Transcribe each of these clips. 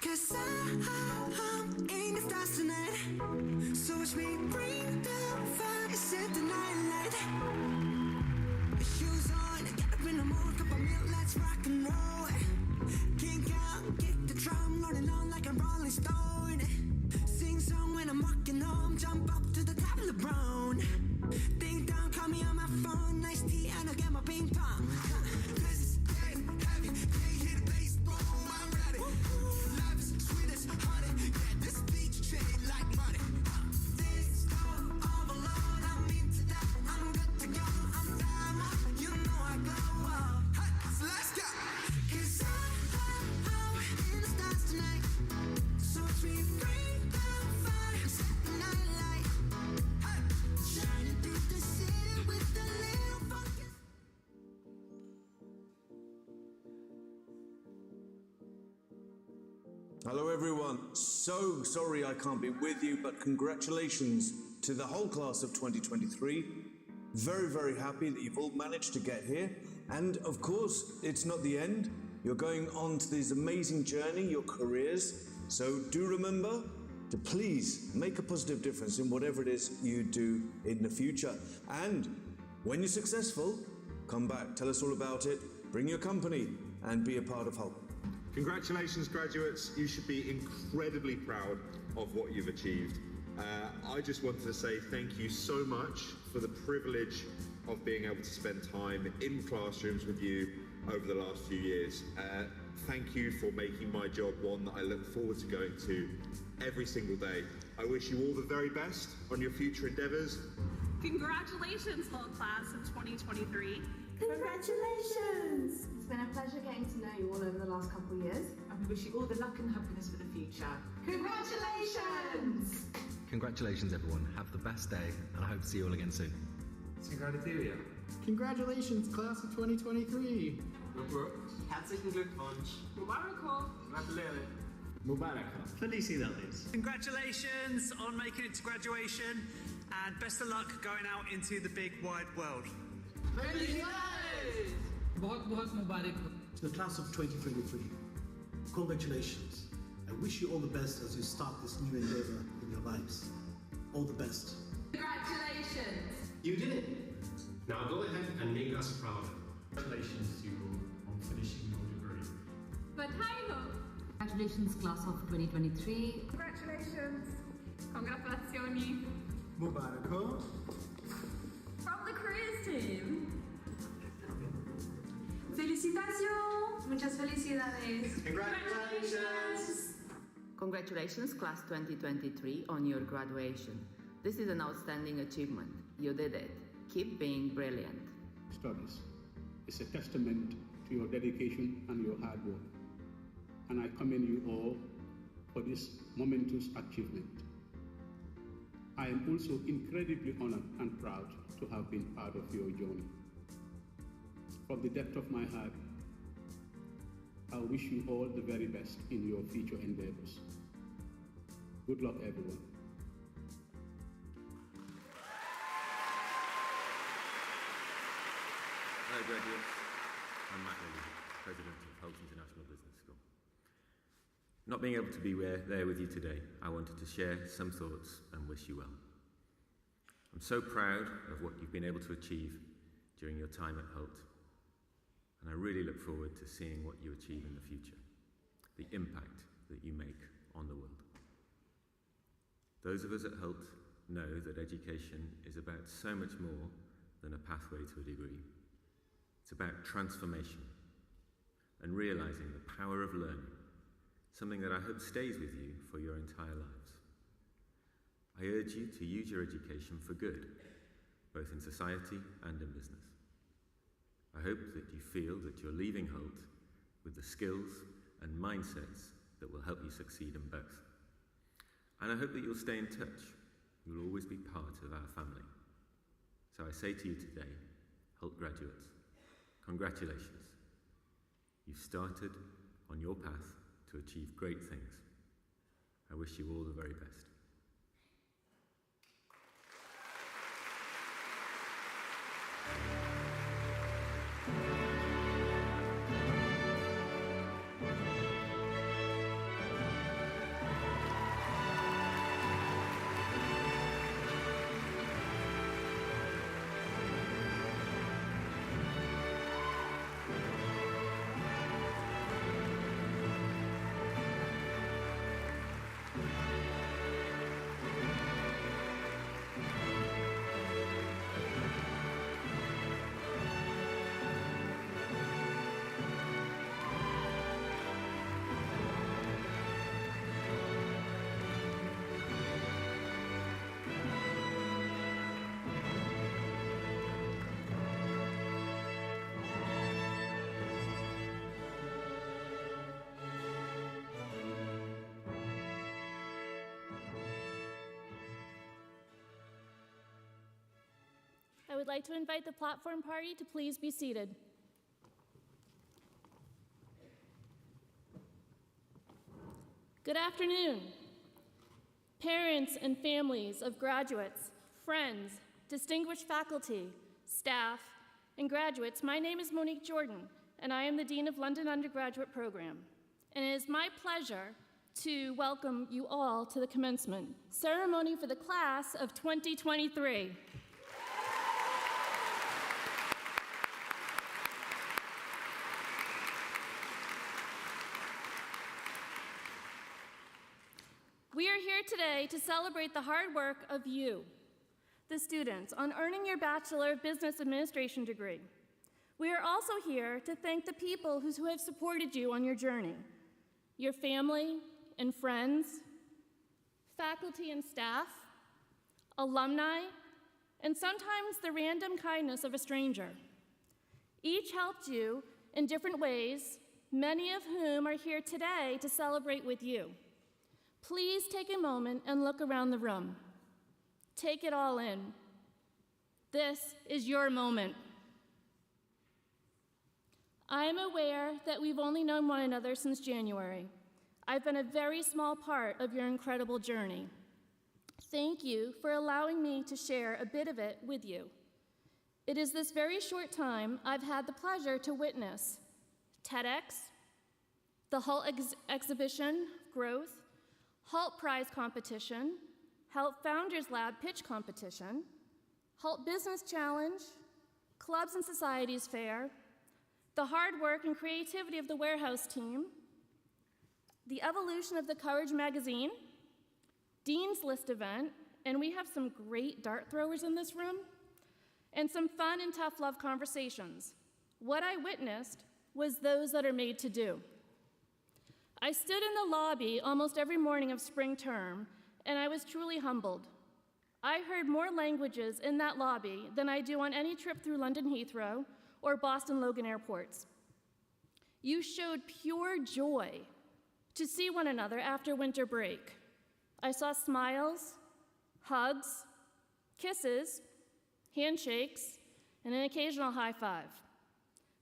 'Cause I'm in the stars tonight. So watch me bring the fire, set the night light. Shoes on, get up in the mood, cup of milk, let's rock and roll. Kink out, kick the drum, rolling on like a rolling stone. Sing song when I'm walking home, jump up to the top of the brown. Ding dong, call me on my phone, nice tea and I'll get my ping pong. 'Cause it's getting heavy, can't hear the bass, boom, I'm ready. Life is sweet as honey, yeah, this beach chain like money. This don't overload, I'm into that, I'm good to go, I'm down, you know I glow up. Hey, so let's go. 'Cause I'm in the stars tonight, so watch me bring the fire, set the night light. Hey, shining through the city with the little focus. Hello everyone, so sorry I can't be with you, but congratulations to the whole class of 2023. Very, very happy that you've all managed to get here. And of course, it's not the end. You're going on to this amazing journey, your careers. So do remember to please make a positive difference in whatever it is you do in the future. And when you're successful, come back, tell us all about it, bring your company and be a part of Hult. Congratulations, graduates. You should be incredibly proud of what you've achieved. I just wanted to say thank you so much for the privilege of being able to spend time in classrooms with you over the last few years. Thank you for making my job one that I look forward to going to every single day. I wish you all the very best on your future endeavours. Congratulations, whole class of 2023. Congratulations! It's been a pleasure getting to know you all over the last couple of years. And we wish you all the luck and happiness for the future. Congratulations! Congratulations everyone, have the best day and I hope to see you all again soon. Congratulatory. Congratulations, class of 2023. Herzlichen Glückwunsch. Mubarak. Gratulere. Mubarak. Felicidades. Congratulations on making it to graduation and best of luck going out into the big wide world. Felicidades! बहुत मुबारक to the class of 2023. Congratulations. I wish you all the best as you start this new endeavor in your lives. All the best. Congratulations! You did it. Now go ahead and make us proud. Congratulations to you on finishing your degree. Congratulations, class of 2023. Congratulations. Congratulazioni. Mubarak. From the careers team. Felicitaciones! Muchas felicidades! Congratulations! Congratulations, class 2023, on your graduation. This is an outstanding achievement. You did it. Keep being brilliant. Studies is a testament to your dedication and your hard work. And I commend you all for this momentous achievement. I am also incredibly honored and proud to have been part of your journey. From the depth of my heart, I wish you all the very best in your future endeavors. Good luck, everyone. Hello, graduates. I'm Lilley, President of Hult International Business School. Not being able to be there with you today, I wanted to share some thoughts and wish you well. I'm so proud of what you've been able to achieve during your time at Hult. And I really look forward to seeing what you achieve in the future, the impact that you make on the world. Those of us at Hult know that education is about so much more than a pathway to a degree. It's about transformation and realizing the power of learning, something that I hope stays with you for your entire lives. I urge you to use your education for good, both in society and in business. I hope that you feel that you're leaving Hult with the skills and mindsets that will help you succeed in both. And I hope that you'll stay in touch. You'll always be part of our family. So I say to you today, Hult graduates, congratulations. You've started on your path to achieve great things. I wish you all the very best. would like to invite the platform party to please be seated. Good afternoon, parents and families of graduates, friends, distinguished faculty, staff, and graduates. My name is Monique Jordan, and I am the Dean of London Undergraduate Program. And it is my pleasure to welcome you all to the Commencement Ceremony for the class of 2023. We are here today to celebrate the hard work of you, the students, on earning your Bachelor of Business Administration degree. We are also here to thank the people who have supported you on your journey, your family and friends, faculty and staff, alumni, and sometimes the random kindness of a stranger. Each helped you in different ways, many of whom are here today to celebrate with you. Please take a moment and look around the room. Take it all in. This is your moment. I am aware that we've only known one another since January. I've been a very small part of your incredible journey. Thank you for allowing me to share a bit of it with you. It is this very short time I've had the pleasure to witness TEDx, the Hult exhibition, Growth, Hult Prize competition, Hult Founders Lab pitch competition, Hult Business Challenge, Clubs and Societies Fair, the hard work and creativity of the warehouse team, the evolution of the Courage magazine, Dean's List event, and we have some great dart throwers in this room, and some fun and tough love conversations. What I witnessed was those that are made to do. I stood in the lobby almost every morning of spring term, and I was truly humbled. I heard more languages in that lobby than I do on any trip through London Heathrow or Boston Logan airports. You showed pure joy to see one another after winter break. I saw smiles, hugs, kisses, handshakes, and an occasional high five.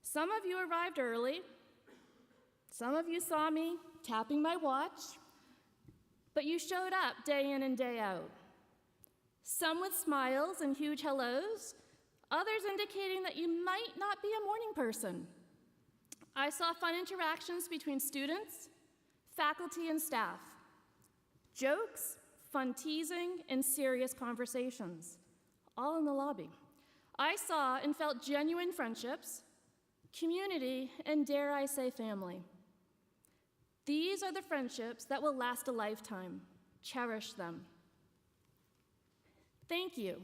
Some of you arrived early. Some of you saw me tapping my watch, but you showed up day in and day out. Some with smiles and huge hellos, others indicating that you might not be a morning person. I saw fun interactions between students, faculty, and staff. Jokes, fun teasing, and serious conversations, all in the lobby. I saw and felt genuine friendships, community, and dare I say family. These are the friendships that will last a lifetime. Cherish them. Thank you.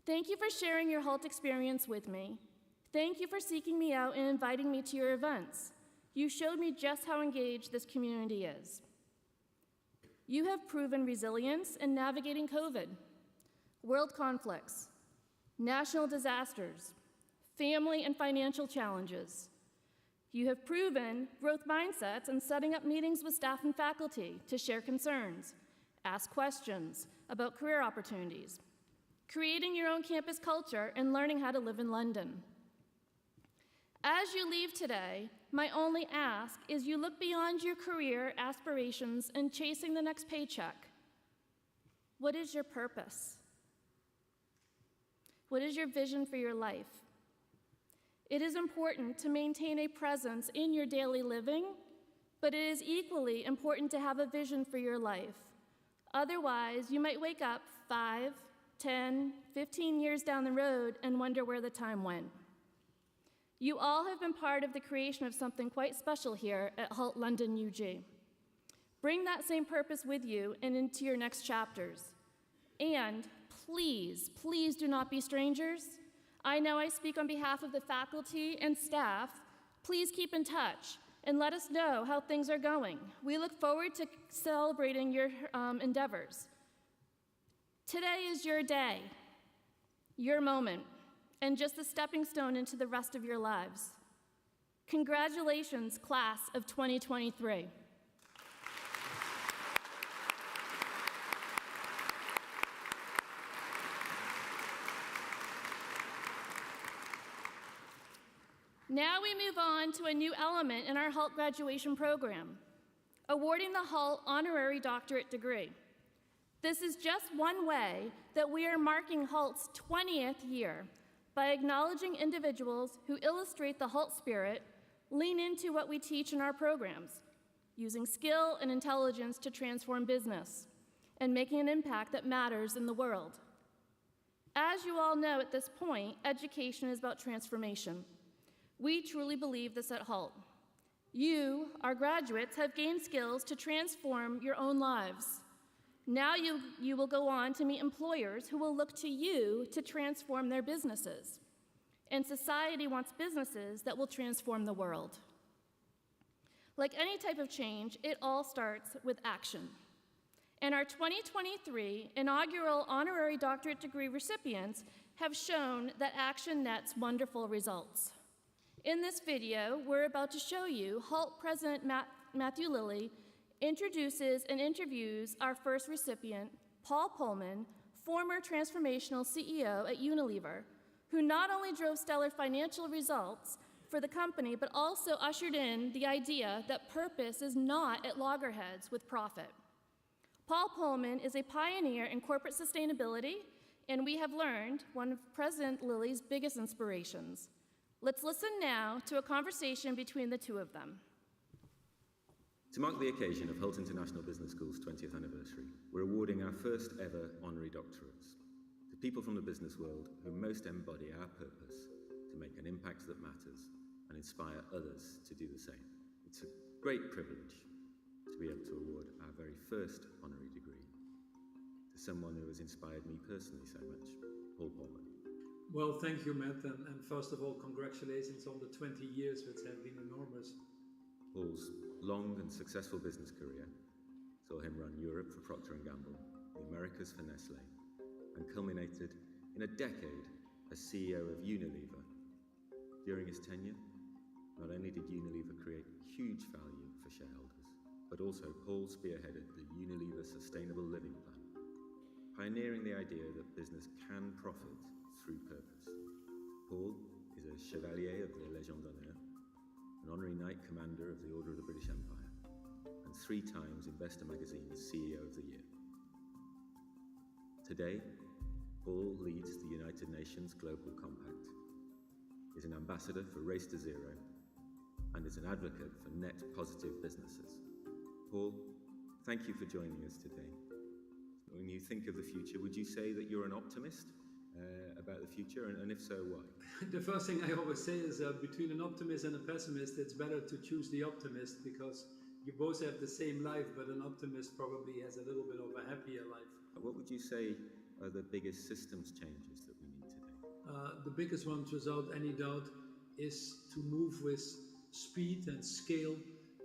Thank you for sharing your Hult experience with me. Thank you for seeking me out and inviting me to your events. You showed me just how engaged this community is. You have proven resilience in navigating COVID, world conflicts, national disasters, family and financial challenges. You have proven growth mindsets in setting up meetings with staff and faculty to share concerns, ask questions about career opportunities, creating your own campus culture, and learning how to live in London. As you leave today, my only ask is you look beyond your career aspirations and chasing the next paycheck. What is your purpose? What is your vision for your life? It is important to maintain a presence in your daily living, but it is equally important to have a vision for your life. Otherwise, you might wake up 5, 10, 15 years down the road and wonder where the time went. You all have been part of the creation of something quite special here at Hult London UG. Bring that same purpose with you and into your next chapters. And please, please do not be strangers. I know I speak on behalf of the faculty and staff. Please keep in touch and let us know how things are going. We look forward to celebrating your endeavors. Today is your day, your moment, and just a stepping stone into the rest of your lives. Congratulations, class of 2023. Now we move on to a new element in our Hult graduation program, awarding the Hult Honorary Doctorate degree. This is just one way that we are marking Hult's 20th year by acknowledging individuals who illustrate the Hult spirit, lean into what we teach in our programs, using skill and intelligence to transform business, and making an impact that matters in the world. As you all know at this point, education is about transformation. We truly believe this at Hult. You, our graduates, have gained skills to transform your own lives. Now you will go on to meet employers who will look to you to transform their businesses. And society wants businesses that will transform the world. Like any type of change, it all starts with action. And our 2023 inaugural honorary doctorate degree recipients have shown that action nets wonderful results. In this video, we're about to show you Hult President Matthew Lilley introduces and interviews our first recipient, Paul Polman, former transformational CEO at Unilever, who not only drove stellar financial results for the company, but also ushered in the idea that purpose is not at loggerheads with profit. Paul Polman is a pioneer in corporate sustainability, and we have learned one of President Lilley's biggest inspirations. Let's listen now to a conversation between the two of them. To mark the occasion of Hult International Business School's 20th anniversary, we're awarding our first ever honorary doctorates to people from the business world who most embody our purpose to make an impact that matters and inspire others to do the same. It's a great privilege to be able to award our very first honorary degree to someone who has inspired me personally so much, Paul Polman. Well, thank you, Matt, and first of all, congratulations on the 20 years, which have been enormous. Paul's long and successful business career saw him run Europe for Procter & Gamble, the Americas for Nestle, and culminated in a decade as CEO of Unilever. During his tenure, not only did Unilever create huge value for shareholders, but also Paul spearheaded the Unilever Sustainable Living Plan, pioneering the idea that business can profit through purpose. Paul is a Chevalier of the Légion d'Honneur, an Honorary Knight Commander of the Order of the British Empire, and 3 times Investor Magazine's CEO of the Year. Today, Paul leads the United Nations Global Compact, is an ambassador for Race to Zero, and is an advocate for net positive businesses. Paul, thank you for joining us today. When you think of the future, would you say that you're an optimist about the future, and if so, why? The first thing I always say is between an optimist and a pessimist, it's better to choose the optimist because you both have the same life, but an optimist probably has a little bit of a happier life. What would you say are the biggest systems changes that we need today? The biggest one, without any doubt, is to move with speed and scale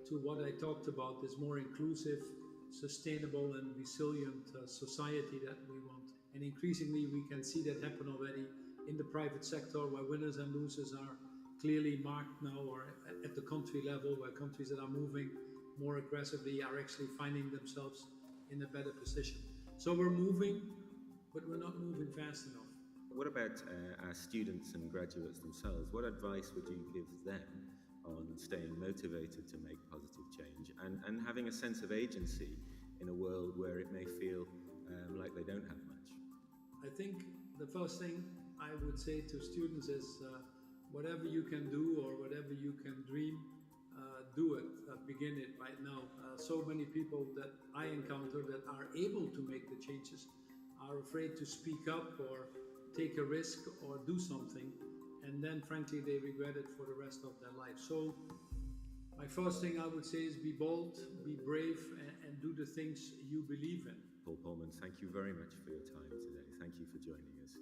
to what I talked about, this more inclusive, sustainable and resilient society that we want. And increasingly we can see that happen already in the private sector, where winners and losers are clearly marked now, or at the country level, where countries that are moving more aggressively are actually finding themselves in a better position. So we're moving, but we're not moving fast enough. What about our students and graduates themselves? What advice would you give them on staying motivated to make positive change and having a sense of agency in a world where it may feel like they don't have much? I think the first thing I would say to students is whatever you can do or whatever you can dream, do it, begin it right now. So many people that I encounter that are able to make the changes are afraid to speak up or take a risk or do something, and then frankly they regret it for the rest of their life. So my first thing I would say is be bold, be brave, and do the things you believe in. Paul Polman, thank you very much for your time today. Thank you for joining us.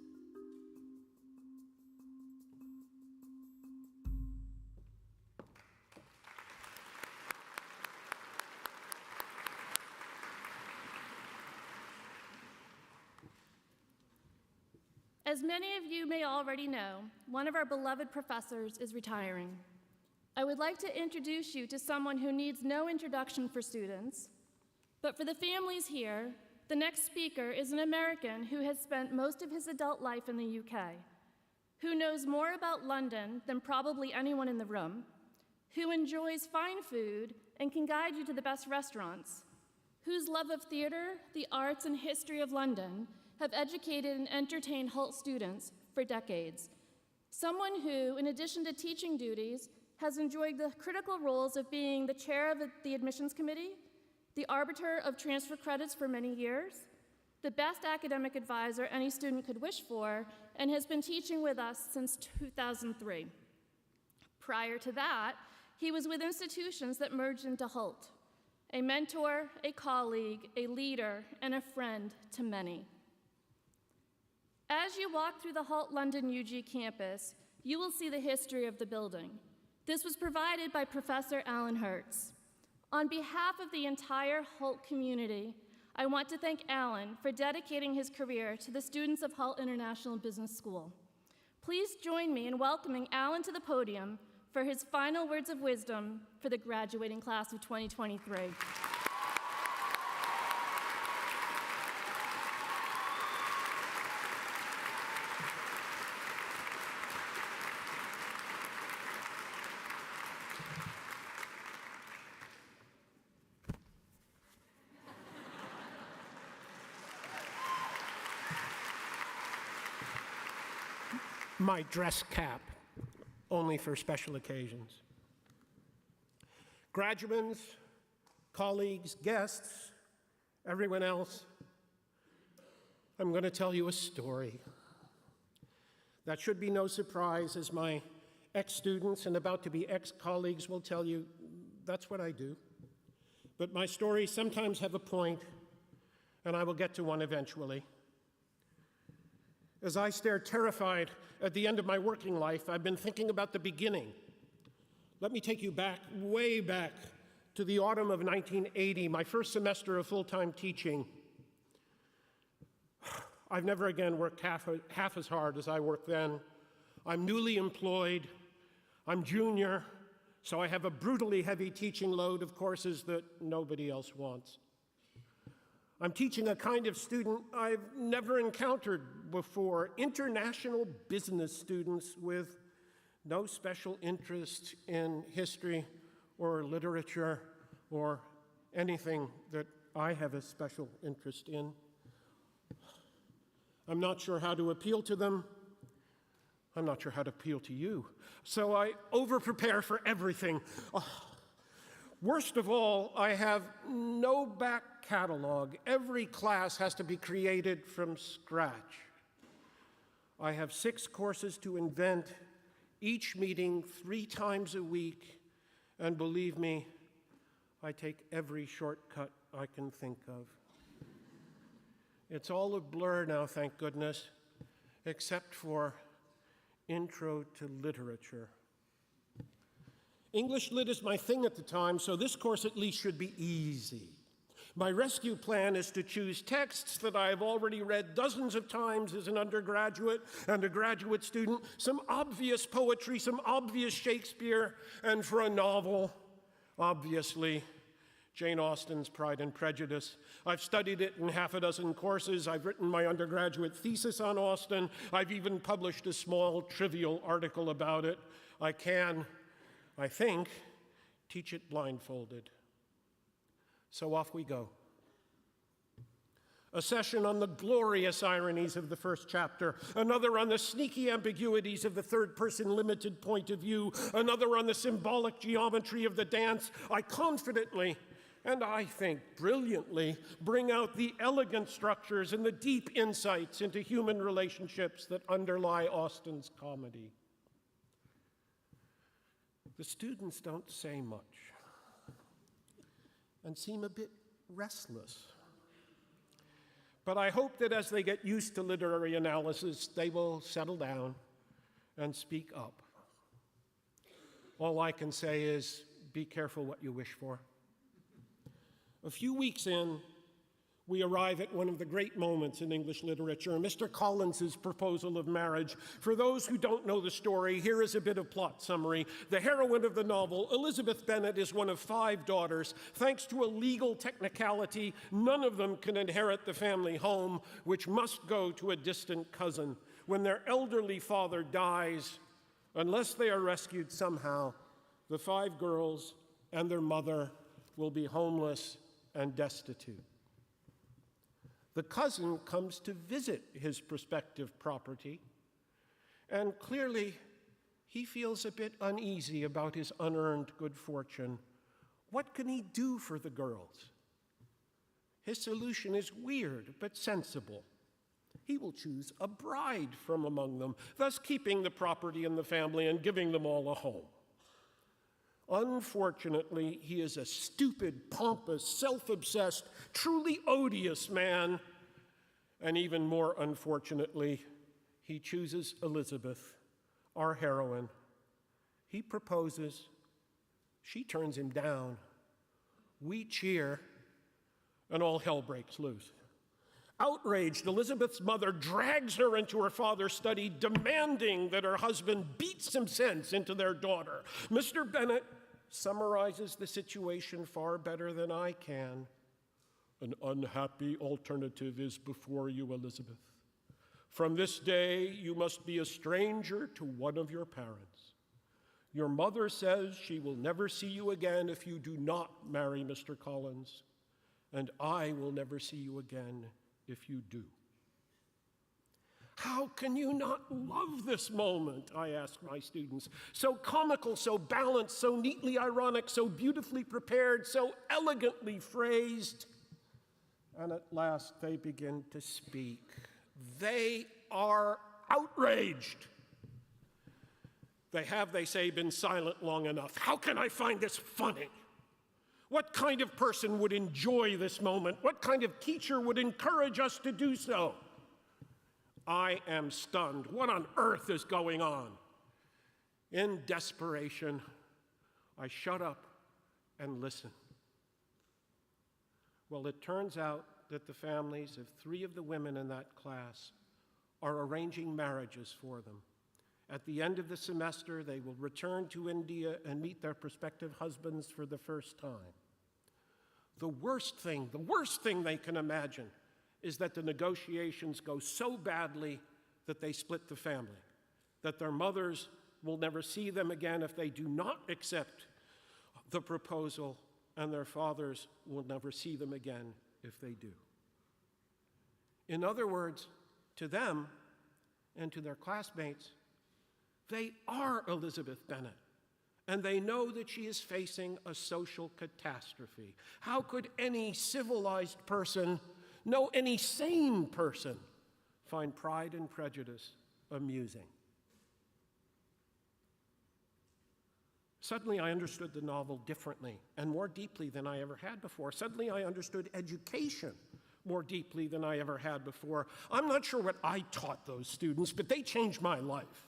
As many of you may already know, one of our beloved professors is retiring. I would like to introduce you to someone who needs no introduction for students, but for the families here, the next speaker is an American who has spent most of his adult life in the UK. who knows more about London than probably anyone in the room, who enjoys fine food and can guide you to the best restaurants, whose love of theater, the arts, and history of London have educated and entertained Hult students for decades. Someone who, in addition to teaching duties, has enjoyed the critical roles of being the chair of the admissions committee, the arbiter of transfer credits for many years, the best academic advisor any student could wish for, and has been teaching with us since 2003. Prior to that, he was with institutions that merged into Hult, a mentor, a colleague, a leader, and a friend to many. As you walk through the Hult London UG campus, you will see the history of the building. This was provided by Professor Alan Hertz. On behalf of the entire Hult community, I want to thank Alan for dedicating his career to the students of Hult International Business School. Please join me in welcoming Alan to the podium for his final words of wisdom for the graduating class of 2023. My dress cap, only for special occasions. Graduands, colleagues, guests, everyone else, I'm going to tell you a story. That should be no surprise, as my ex-students and about to be ex-colleagues will tell you, that's what I do. But my stories sometimes have a point, and I will get to one eventually. As I stare terrified at the end of my working life, I've been thinking about the beginning. Let me take you back, way back, to the autumn of 1980, my first semester of full-time teaching. I've never again worked half as hard as I worked then. I'm newly employed, I'm junior, so I have a brutally heavy teaching load of courses that nobody else wants. I'm teaching a kind of student I've never encountered before, international business students with no special interest in history or literature or anything that I have a special interest in. I'm not sure how to appeal to them. I'm not sure how to appeal to you. So I over-prepare for everything. Worst of all, I have no back catalog. Every class has to be created from scratch. I have 6 courses to invent, each meeting 3 times a week, and believe me, I take every shortcut I can think of. It's all a blur now, thank goodness, except for Intro to Literature. English Lit is my thing at the time, so this course at least should be easy. My rescue plan is to choose texts that I have already read dozens of times as an undergraduate and a graduate student, some obvious poetry, some obvious Shakespeare, and for a novel, obviously, Jane Austen's Pride and Prejudice. I've studied it in half a dozen courses. I've written my undergraduate thesis on Austen. I've even published a small, trivial article about it. I can, I think, teach it blindfolded. So off we go. A session on the glorious ironies of the first chapter, another on the sneaky ambiguities of the third-person limited point of view, another on the symbolic geometry of the dance. I confidently, and I think brilliantly, bring out the elegant structures and the deep insights into human relationships that underlie Austen's comedy. The students don't say much and seem a bit restless. But I hope that as they get used to literary analysis, they will settle down and speak up. All I can say is, be careful what you wish for. A few weeks in, we arrive at one of the great moments in English literature, Mr. Collins's proposal of marriage. For those who don't know the story, here is a bit of plot summary. The heroine of the novel, Elizabeth Bennet, is one of 5 daughters. Thanks to a legal technicality, none of them can inherit the family home, which must go to a distant cousin. when their elderly father dies, unless they are rescued somehow, the 5 girls and their mother will be homeless and destitute. The cousin comes to visit his prospective property, and clearly he feels a bit uneasy about his unearned good fortune. What can he do for the girls? His solution is weird but sensible. He will choose a bride from among them, thus keeping the property in the family and giving them all a home. Unfortunately, he is a stupid, pompous, self-obsessed, truly odious man. And even more unfortunately, he chooses Elizabeth, our heroine. He proposes. She turns him down. We cheer, and all hell breaks loose. Outraged, Elizabeth's mother drags her into her father's study, demanding that her husband beat some sense into their daughter. Mr. Bennet summarizes the situation far better than I can. An unhappy alternative is before you, Elizabeth. From this day, you must be a stranger to one of your parents. Your mother says she will never see you again if you do not marry Mr. Collins, and I will never see you again if you do. How can you not love this moment, I ask my students? So comical, so balanced, so neatly ironic, so beautifully prepared, so elegantly phrased. And at last they begin to speak. They are outraged. They have, they say, been silent long enough. How can I find this funny? What kind of person would enjoy this moment? What kind of teacher would encourage us to do so? I am stunned. What on earth is going on? In desperation, I shut up and listen. Well, it turns out that the families of 3 of the women in that class are arranging marriages for them. At the end of the semester, they will return to India and meet their prospective husbands for the first time. The worst thing they can imagine is that the negotiations go so badly that they split the family, that their mothers will never see them again if they do not accept the proposal, and their fathers will never see them again if they do. In other words, to them and to their classmates, they are Elizabeth Bennet, and they know that she is facing a social catastrophe. How could any civilized person, no, any sane person, find Pride and Prejudice amusing? Suddenly I understood the novel differently and more deeply than I ever had before. Suddenly I understood education more deeply than I ever had before. I'm not sure what I taught those students, but they changed my life.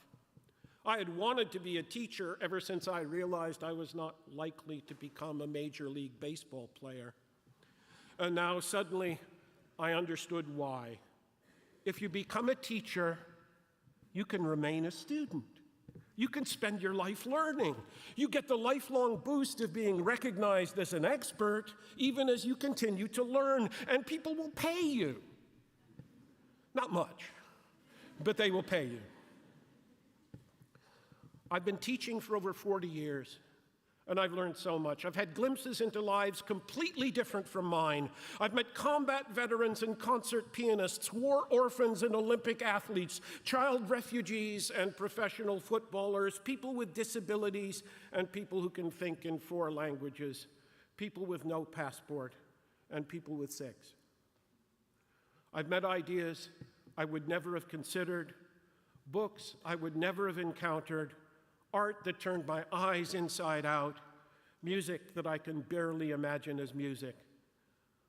I had wanted to be a teacher ever since I realized I was not likely to become a Major League Baseball player. And now suddenly I understood why. If you become a teacher, you can remain a student. You can spend your life learning. You get the lifelong boost of being recognized as an expert, even as you continue to learn, and people will pay you. Not much, but they will pay you. I've been teaching for over 40 years, and I've learned so much. I've had glimpses into lives completely different from mine. I've met combat veterans and concert pianists, war orphans and Olympic athletes, child refugees and professional footballers, people with disabilities and people who can think in 4 languages, people with no passport and people with 6. I've met ideas I would never have considered, books I would never have encountered, art that turned my eyes inside out, music that I can barely imagine as music.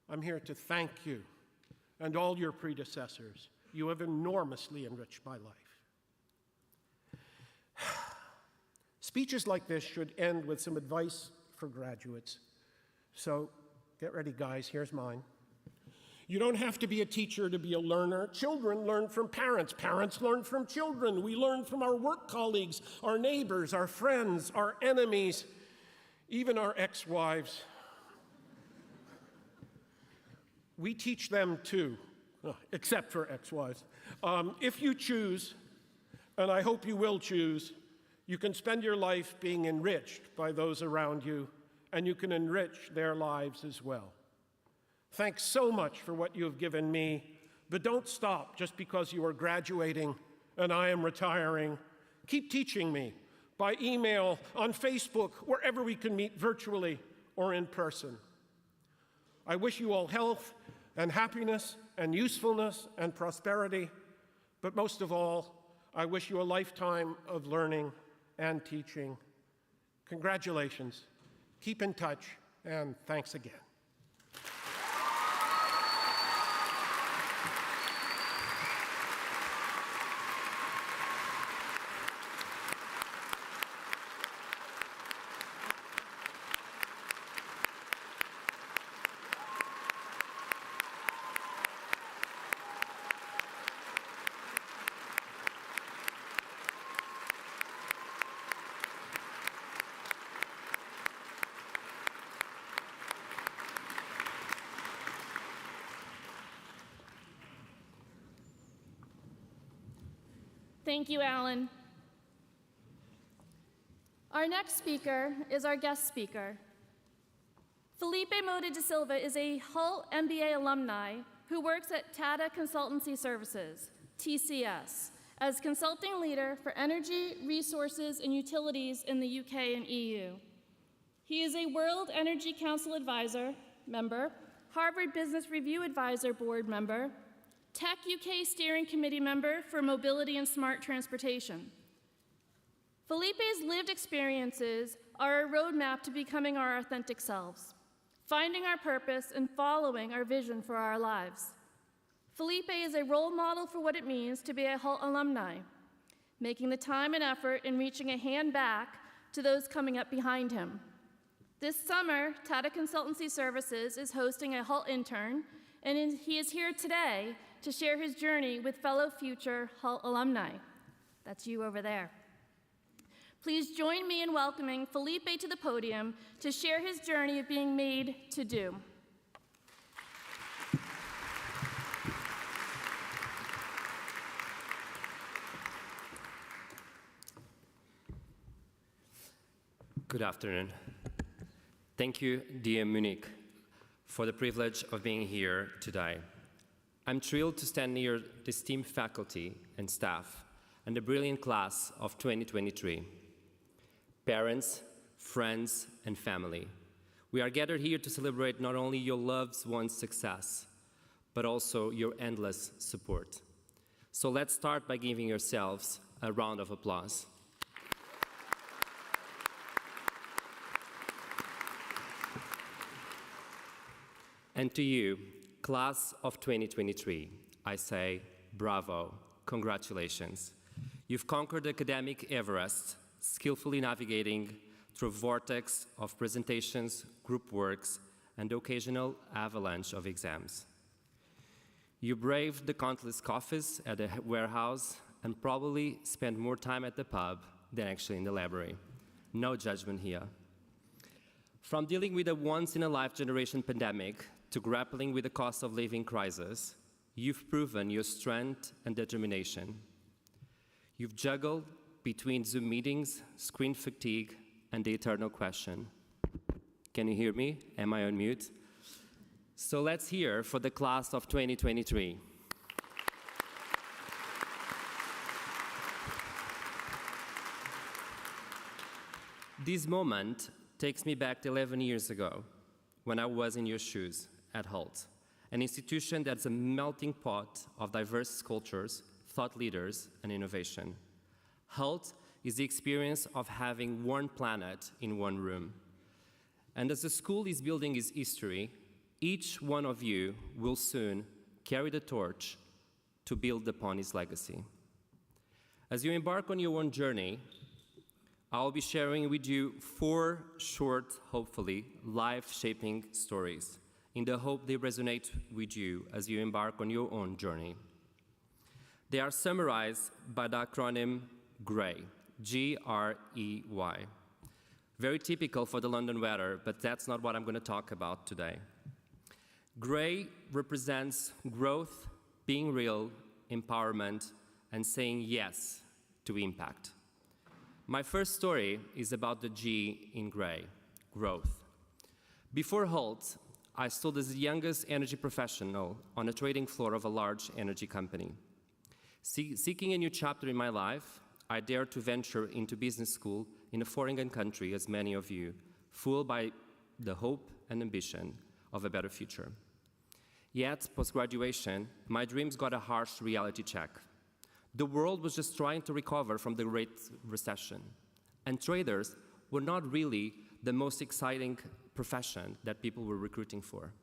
I'm here to thank you and all your predecessors. You have enormously enriched my life. Speeches like this should end with some advice for graduates. So get ready, guys. Here's mine. You don't have to be a teacher to be a learner. Children learn from parents. Parents learn from children. We learn from our work colleagues, our neighbors, our friends, our enemies, even our ex-wives. We teach them too. except for ex-wives. If you choose, and I hope you will choose, you can spend your life being enriched by those around you, and you can enrich their lives as well. Thanks so much for what you have given me, but don't stop just because you are graduating and I am retiring. Keep teaching me by email, on Facebook, wherever we can meet virtually or in person. I wish you all health and happiness and usefulness and prosperity, but most of all, I wish you a lifetime of learning and teaching. Congratulations. Keep in touch, and thanks again. Thank you, Alan. Our next speaker is our guest speaker. Filipe Mota de Silva is a Hult MBA alumni who works at Tata Consultancy Services, TCS, as consulting leader for energy, resources, and utilities in the UK and EU. He is a World Energy Council Advisor member, Harvard Business Review Advisor Board member, Tech UK Steering Committee member for Mobility and Smart Transportation. Filipe's lived experiences are a roadmap to becoming our authentic selves, finding our purpose and following our vision for our lives. Filipe is a role model for what it means to be a Hult alumni, making the time and effort in reaching a hand back to those coming up behind him. This summer, Tata Consultancy Services is hosting a Hult intern, and he is here today to share his journey with fellow future Hult alumni. That's you over there. Please join me in welcoming Filipe to the podium to share his journey of being made to do. Good afternoon. Thank you, dear Monique, for the privilege of being here today. I'm thrilled to stand near the esteemed faculty and staff and the brilliant class of 2023. Parents, friends, and family, we are gathered here to celebrate not only your loved one's success, but also your endless support. So let's start by giving yourselves a round of applause. And to you, class of 2023, I say bravo, congratulations. You've conquered academic Everest, skillfully navigating through a vortex of presentations, group works, and the occasional avalanche of exams. You braved the countless coffees at the warehouse and probably spent more time at the pub than actually in the library. No judgment here. From dealing with a once-in-a-life generation pandemic to grappling with the cost of living crisis, you've proven your strength and determination. You've juggled between Zoom meetings, screen fatigue, and the eternal question. Can you hear me? Am I on mute? So let's hear for the class of 2023. This moment takes me back to 11 years ago, when I was in your shoes at Hult, an institution that's a melting pot of diverse cultures, thought leaders, and innovation. Hult is the experience of having one planet in one room. And as the school is building its history, each one of you will soon carry the torch to build upon its legacy. As you embark on your own journey, I'll be sharing with you 4 short, hopefully, life-shaping stories in the hope they resonate with you as you embark on your own journey. They are summarized by the acronym GREY, G-R-E-Y. Very typical for the London weather, but that's not what I'm going to talk about today. GREY represents growth, being real, empowerment, and saying yes to impact. My first story is about the G in gray, growth. Before Hult, I stood as the youngest energy professional on a trading floor of a large energy company. Seeking a new chapter in my life, I dared to venture into business school in a foreign country, as many of you, fueled by the hope and ambition of a better future. Yet, post-graduation, my dreams got a harsh reality check. The world was just trying to recover from the Great Recession, and traders were not really the most exciting profession that people were recruiting for.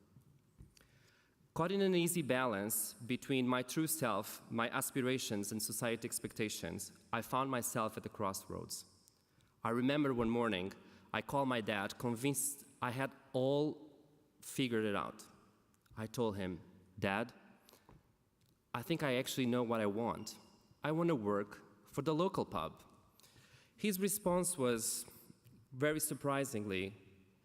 Caught in an easy balance between my true self, my aspirations, and society expectations, I found myself at the crossroads. I remember one morning, I called my dad, convinced I had all figured it out. I told him, "Dad, I think I actually know what I want. I want to work for the local pub." His response was, very surprisingly,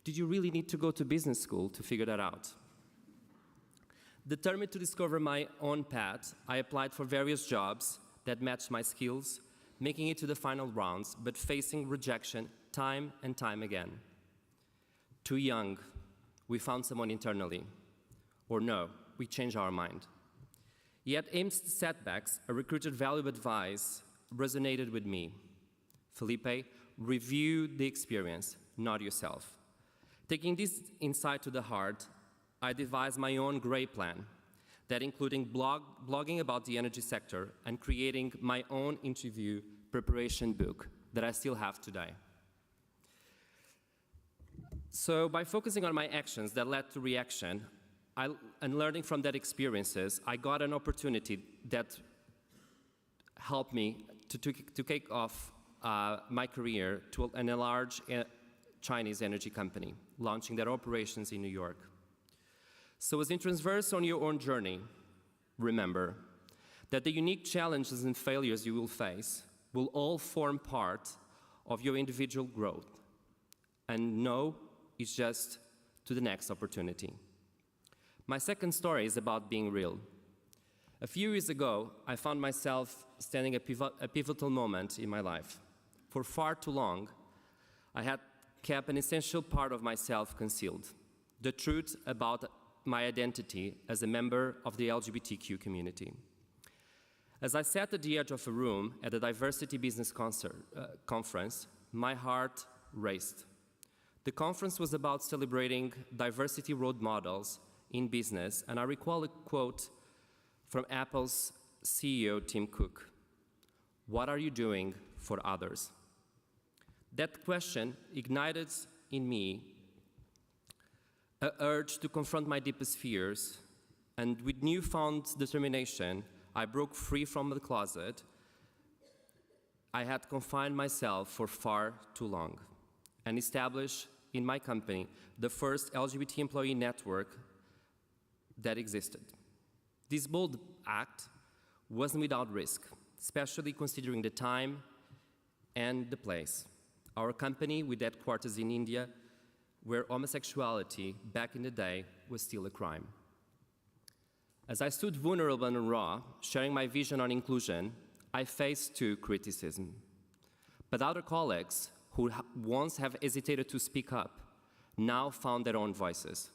"Did you really need to go to business school to figure that out?" Determined to discover my own path, I applied for various jobs that matched my skills, making it to the final rounds, but facing rejection time and time again. Too young, we found someone internally. Or no, we changed our mind. Yet amidst setbacks, a recruiter's valuable advice resonated with me. Filipe, review the experience, not yourself. Taking this insight to the heart, I devised my own gray plan that including blogging about the energy sector and creating my own interview preparation book that I still have today. So by focusing on my actions that led to reaction, and learning from that experiences, I got an opportunity that helped me to kick off my career in a large Chinese energy company, launching their operations in New York. So as you transverse on your own journey, remember that the unique challenges and failures you will face will all form part of your individual growth. And no, it's just to the next opportunity. My second story is about being real. A few years ago, I found myself standing at a pivotal moment in my life. For far too long, I had kept an essential part of myself concealed, the truth about my identity as a member of the LGBTQ community. As I sat at the edge of a room at a diversity business conference, my heart raced. The conference was about celebrating diversity role models in business, and I recall a quote from Apple's CEO, Tim Cook. "What are you doing for others?" That question ignited in me an urge to confront my deepest fears, and with newfound determination, I broke free from the closet I had confined myself for far too long, and established in my company the first LGBT employee network that existed. This bold act wasn't without risk, especially considering the time and the place. Our company, with headquarters in India, where homosexuality back in the day was still a crime. As I stood vulnerable and raw, sharing my vision on inclusion, I faced too criticism. But other colleagues who once have hesitated to speak up now found their own voices.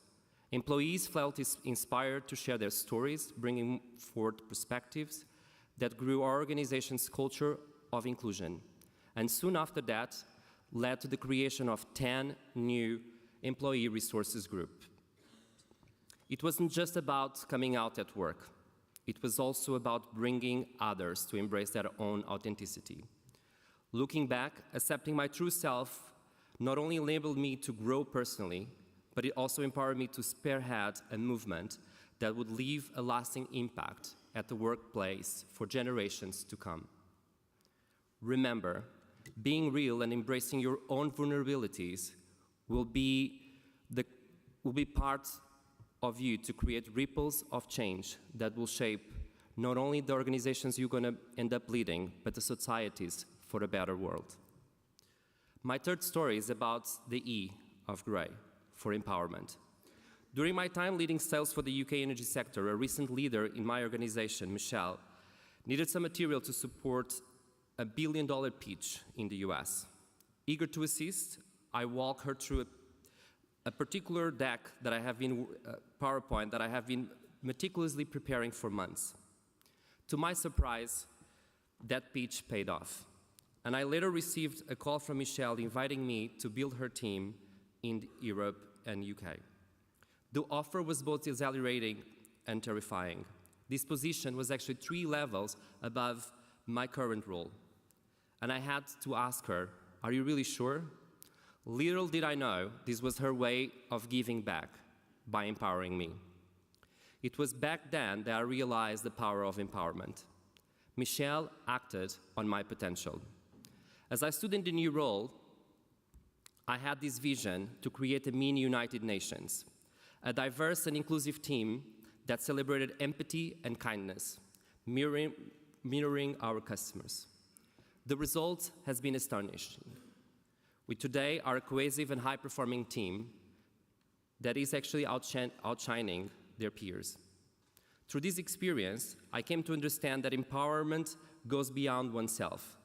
Employees felt inspired to share their stories, bringing forward perspectives that grew our organization's culture of inclusion. And soon after that, led to the creation of 10 new employee resources groups. It wasn't just about coming out at work. It was also about bringing others to embrace their own authenticity. Looking back, accepting my true self not only enabled me to grow personally, but it also empowered me to spearhead a movement that would leave a lasting impact at the workplace for generations to come. Remember, being real and embracing your own vulnerabilities will be part of you to create ripples of change that will shape not only the organizations you're going to end up leading, but the societies for a better world. My third story is about the E of gray, for empowerment. During my time leading sales for the UK energy sector, a recent leader in my organization, Michelle, needed some material to support a $1 billion pitch in the US. Eager to assist, I walk her through a particular deck that I have been, PowerPoint, that I have been meticulously preparing for months. To my surprise, that pitch paid off. And I later received a call from Michelle inviting me to build her team in Europe and UK. The offer was both exhilarating and terrifying. This position was actually 3 levels above my current role. And I had to ask her, "Are you really sure?" Little did I know this was her way of giving back by empowering me. It was back then that I realized the power of empowerment. Michelle acted on my potential. As I stood in the new role, I had this vision to create a mini United Nations, a diverse and inclusive team that celebrated empathy and kindness, mirroring our customers. The result has been astonishing. We today are a cohesive and high-performing team that is actually outshining their peers. Through this experience, I came to understand that empowerment goes beyond oneself.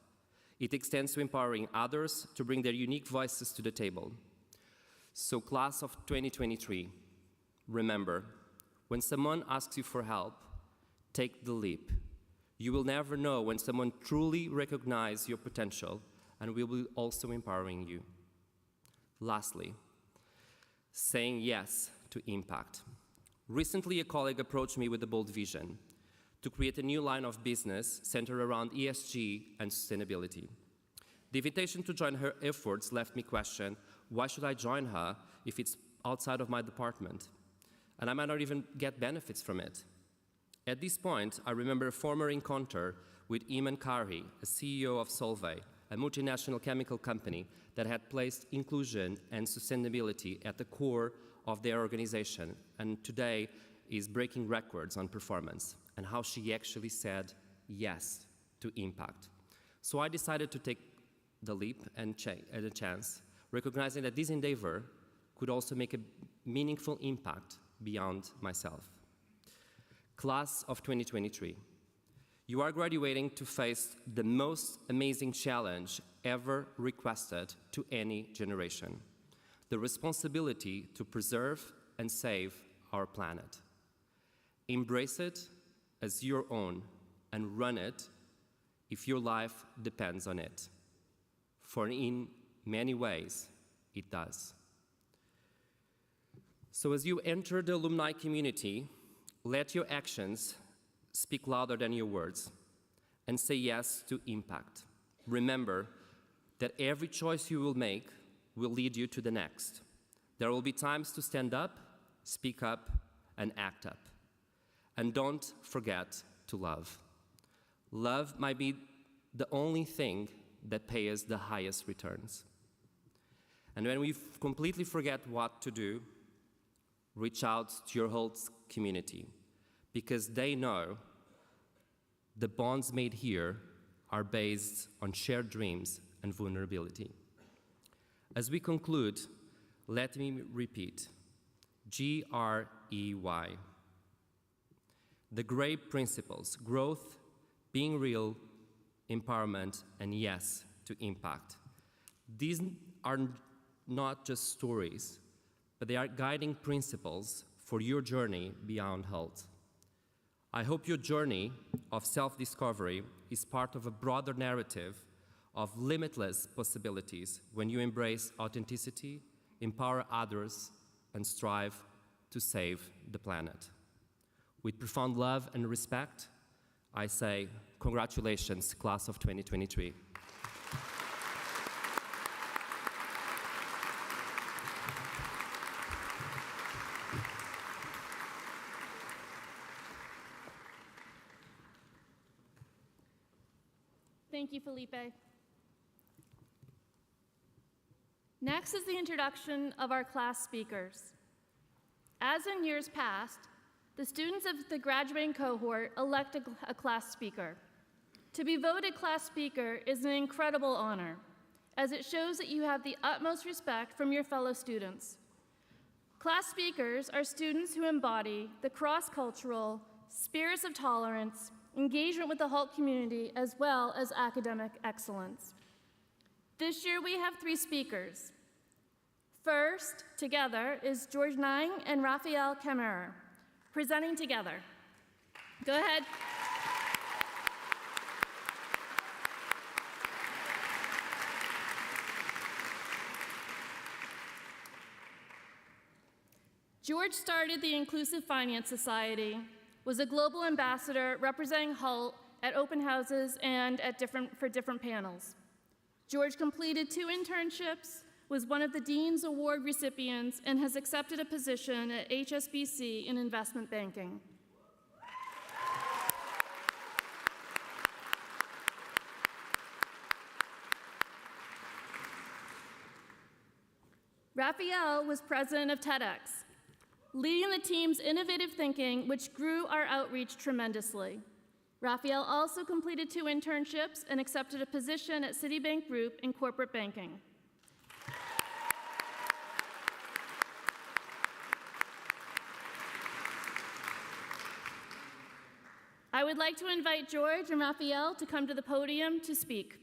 It extends to empowering others to bring their unique voices to the table. So, class of 2023, remember, when someone asks you for help, take the leap. You will never know when someone truly recognizes your potential and will be also empowering you. Lastly, saying yes to impact. Recently, a colleague approached me with a bold vision to create a new line of business centered around ESG and sustainability. The invitation to join her efforts left me question, why should I join her if it's outside of my department? And I might not even get benefits from it. At this point, I remember a former encounter with Iman Karhi, a CEO of Silva, a multinational chemical company that had placed inclusion and sustainability at the core of their organization, and today is breaking records on performance, and how she actually said yes to impact. So I decided to take the leap and a chance, recognizing that this endeavor could also make a meaningful impact beyond myself. Class of 2023, you are graduating to face the most amazing challenge ever requested to any generation: the responsibility to preserve and save our planet. Embrace it as your own and run it if your life depends on it. For in many ways, it does. So as you enter the alumni community, let your actions speak louder than your words and say yes to impact. Remember that every choice you will make will lead you to the next. There will be times to stand up, speak up, and act up. And don't forget to love. Love might be the only thing that pays the highest returns. And when we completely forget what to do, reach out to your Hult community, because they know the bonds made here are based on shared dreams and vulnerability. As we conclude, let me repeat, GREY. The great principles: growth, being real, empowerment, and yes to impact. These are not just stories, but they are guiding principles for your journey beyond Hult. I hope your journey of self-discovery is part of a broader narrative of limitless possibilities when you embrace authenticity, empower others, and strive to save the planet. With profound love and respect, I say, congratulations, class of 2023. Thank you, Filipe. Next is the introduction of our class speakers. As in years past, the students of the graduating cohort elect a class speaker. To be voted class speaker is an incredible honor, as it shows that you have the utmost respect from your fellow students. Class speakers are students who embody the cross-cultural spirits of tolerance, engagement with the Hult community, as well as academic excellence. This year we have 3 speakers. First, together, is George Nying and Raphael Kammerer, presenting together. Go ahead. George started the Inclusive Finance Society, was a global ambassador representing Hult at open houses and for different panels. George completed 2 internships, was one of the Dean's Award recipients, and has accepted a position at HSBC in investment banking. Raphael was president of TEDx, leading the team's innovative thinking, which grew our outreach tremendously. Raphael also completed 2 internships and accepted a position at Citibank Group in corporate banking. I would like to invite George and Raphael to come to the podium to speak.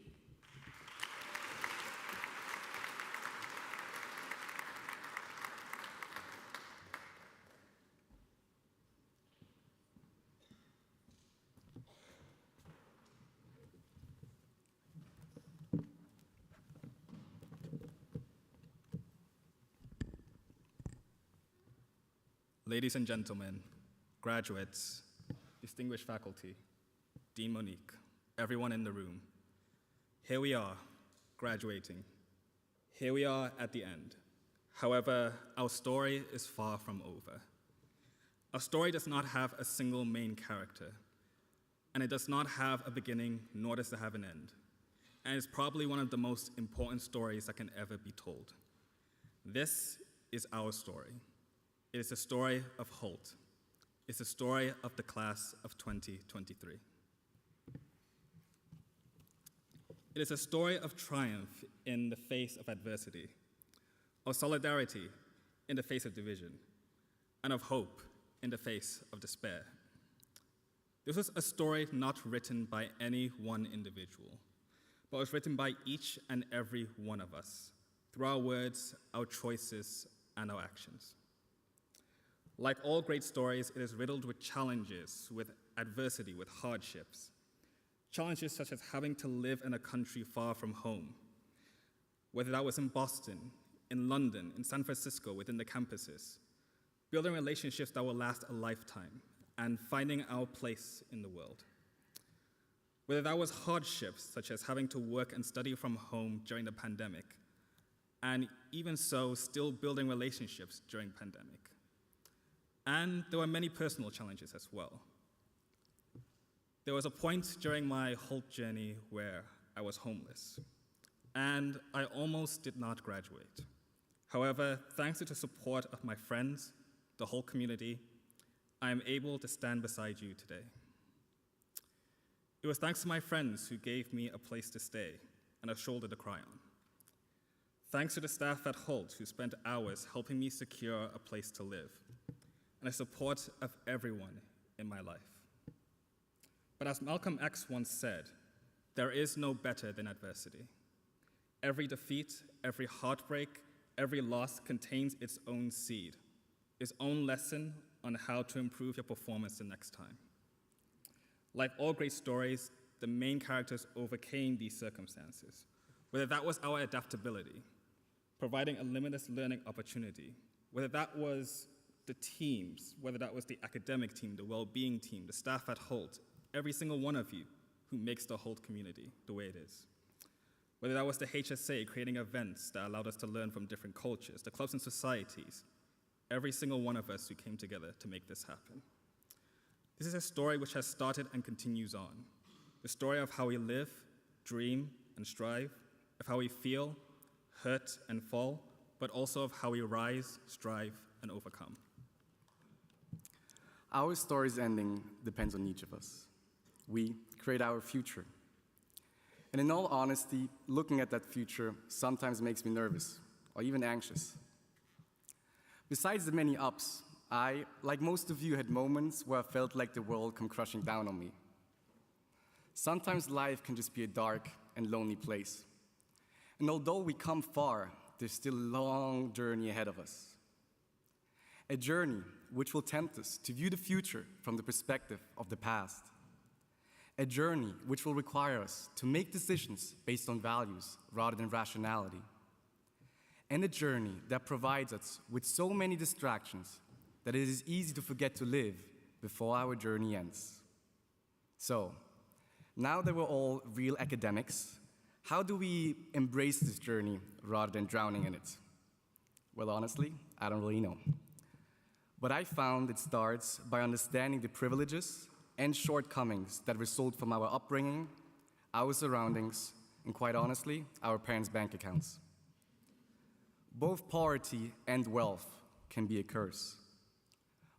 Ladies and gentlemen, graduates, distinguished faculty, Dean Monique, everyone in the room, here we are, graduating. Here we are at the end. However, our story is far from over. Our story does not have a single main character, and it does not have a beginning, nor does it have an end. And it's probably one of the most important stories that can ever be told. This is our story. It is the story of Hult. It's the story of the class of 2023. It is a story of triumph in the face of adversity, of solidarity in the face of division, and of hope in the face of despair. This was a story not written by any one individual, but was written by each and every one of us, through our words, our choices, and our actions. Like all great stories, it is riddled with challenges, with adversity, with hardships. Challenges such as having to live in a country far from home, whether that was in Boston, in London, in San Francisco, within the campuses, building relationships that will last a lifetime, and finding our place in the world. Whether that was hardships such as having to work and study from home during the pandemic, and even so, still building relationships during pandemic. And there were many personal challenges as well. There was a point during my Hult journey where I was homeless, and I almost did not graduate. However, thanks to the support of my friends, the whole community, I am able to stand beside you today. It was thanks to my friends who gave me a place to stay and a shoulder to cry on. Thanks to the staff at Hult who spent hours helping me secure a place to live, and the support of everyone in my life. But as Malcolm X once said, there is no better than adversity. Every defeat, every heartbreak, every loss contains its own seed, its own lesson on how to improve your performance the next time. Like all great stories, the main characters overcame these circumstances, whether that was our adaptability, providing a limitless learning opportunity, whether that was the teams, whether that was the academic team, the well-being team, the staff at Hult, every single one of you who makes the Hult community the way it is. Whether that was the HSA creating events that allowed us to learn from different cultures, the clubs and societies, every single one of us who came together to make this happen. This is a story which has started and continues on. The story of how we live, dream, and strive, of how we feel, hurt, and fall, but also of how we rise, strive, and overcome. Our story's ending depends on each of us. We create our future. And in all honesty, looking at that future sometimes makes me nervous or even anxious. Besides the many ups, I, like most of you, had moments where I felt like the world come crushing down on me. Sometimes life can just be a dark and lonely place. And although we come far, there's still a long journey ahead of us. A journey which will tempt us to view the future from the perspective of the past. A journey which will require us to make decisions based on values rather than rationality. And a journey that provides us with so many distractions that it is easy to forget to live before our journey ends. So, now that we're all real academics, how do we embrace this journey rather than drowning in it? Well, honestly, I don't really know. But I found it starts by understanding the privileges and shortcomings that result from our upbringing, our surroundings, and quite honestly, our parents' bank accounts. Both poverty and wealth can be a curse.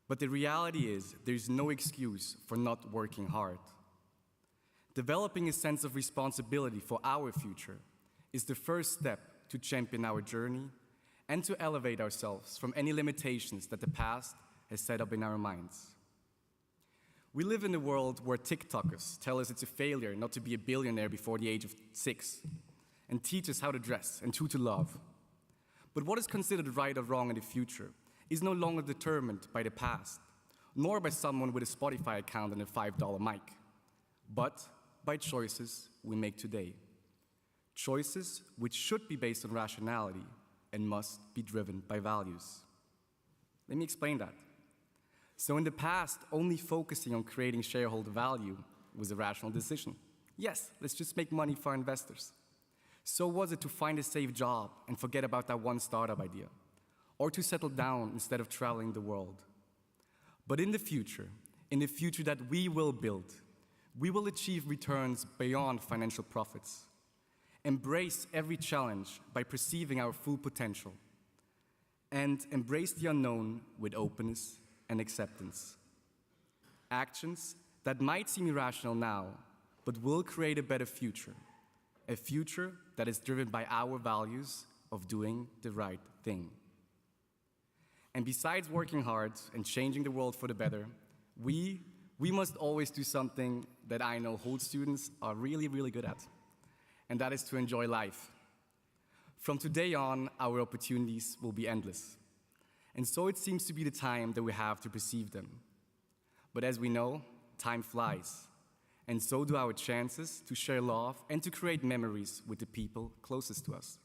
But the reality is, there's no excuse for not working hard. Developing a sense of responsibility for our future is the first step to champion our journey and to elevate ourselves from any limitations that the past has set up in our minds. We live in a world where TikTokers tell us it's a failure not to be a billionaire before the age of 6 and teach us how to dress and who to love. But what is considered right or wrong in the future is no longer determined by the past, nor by someone with a Spotify account and a $5 mic, but by choices we make today. Choices which should be based on rationality and must be driven by values. Let me explain that. So in the past, only focusing on creating shareholder value was a rational decision. Yes, let's just make money for our investors. So was it to find a safe job and forget about that one startup idea, or to settle down instead of traveling the world. But in the future that we will build, we will achieve returns beyond financial profits, embrace every challenge by perceiving our full potential, and embrace the unknown with openness and acceptance. Actions that might seem irrational now, but will create a better future, a future that is driven by our values of doing the right thing. And besides working hard and changing the world for the better, we must always do something that I know Hult students are really, really good at, and that is to enjoy life. From today on, our opportunities will be endless, and so it seems to be the time that we have to perceive them. But as we know, time flies, and so do our chances to share love and to create memories with the people closest to us.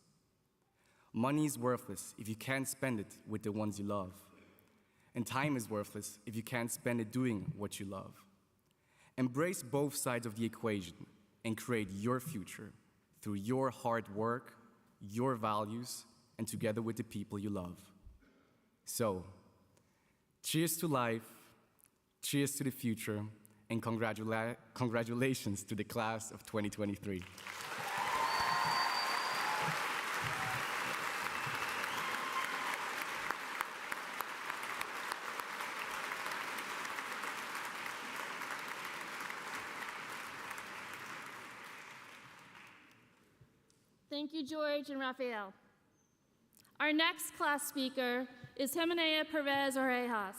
Money is worthless if you can't spend it with the ones you love. And time is worthless if you can't spend it doing what you love. Embrace both sides of the equation and create your future through your hard work, your values, and together with the people you love. So, cheers to life, cheers to the future, and congratulations to the class of 2023. Thank you, George and Raphael. Our next class speaker is Jimena Perez Orejas.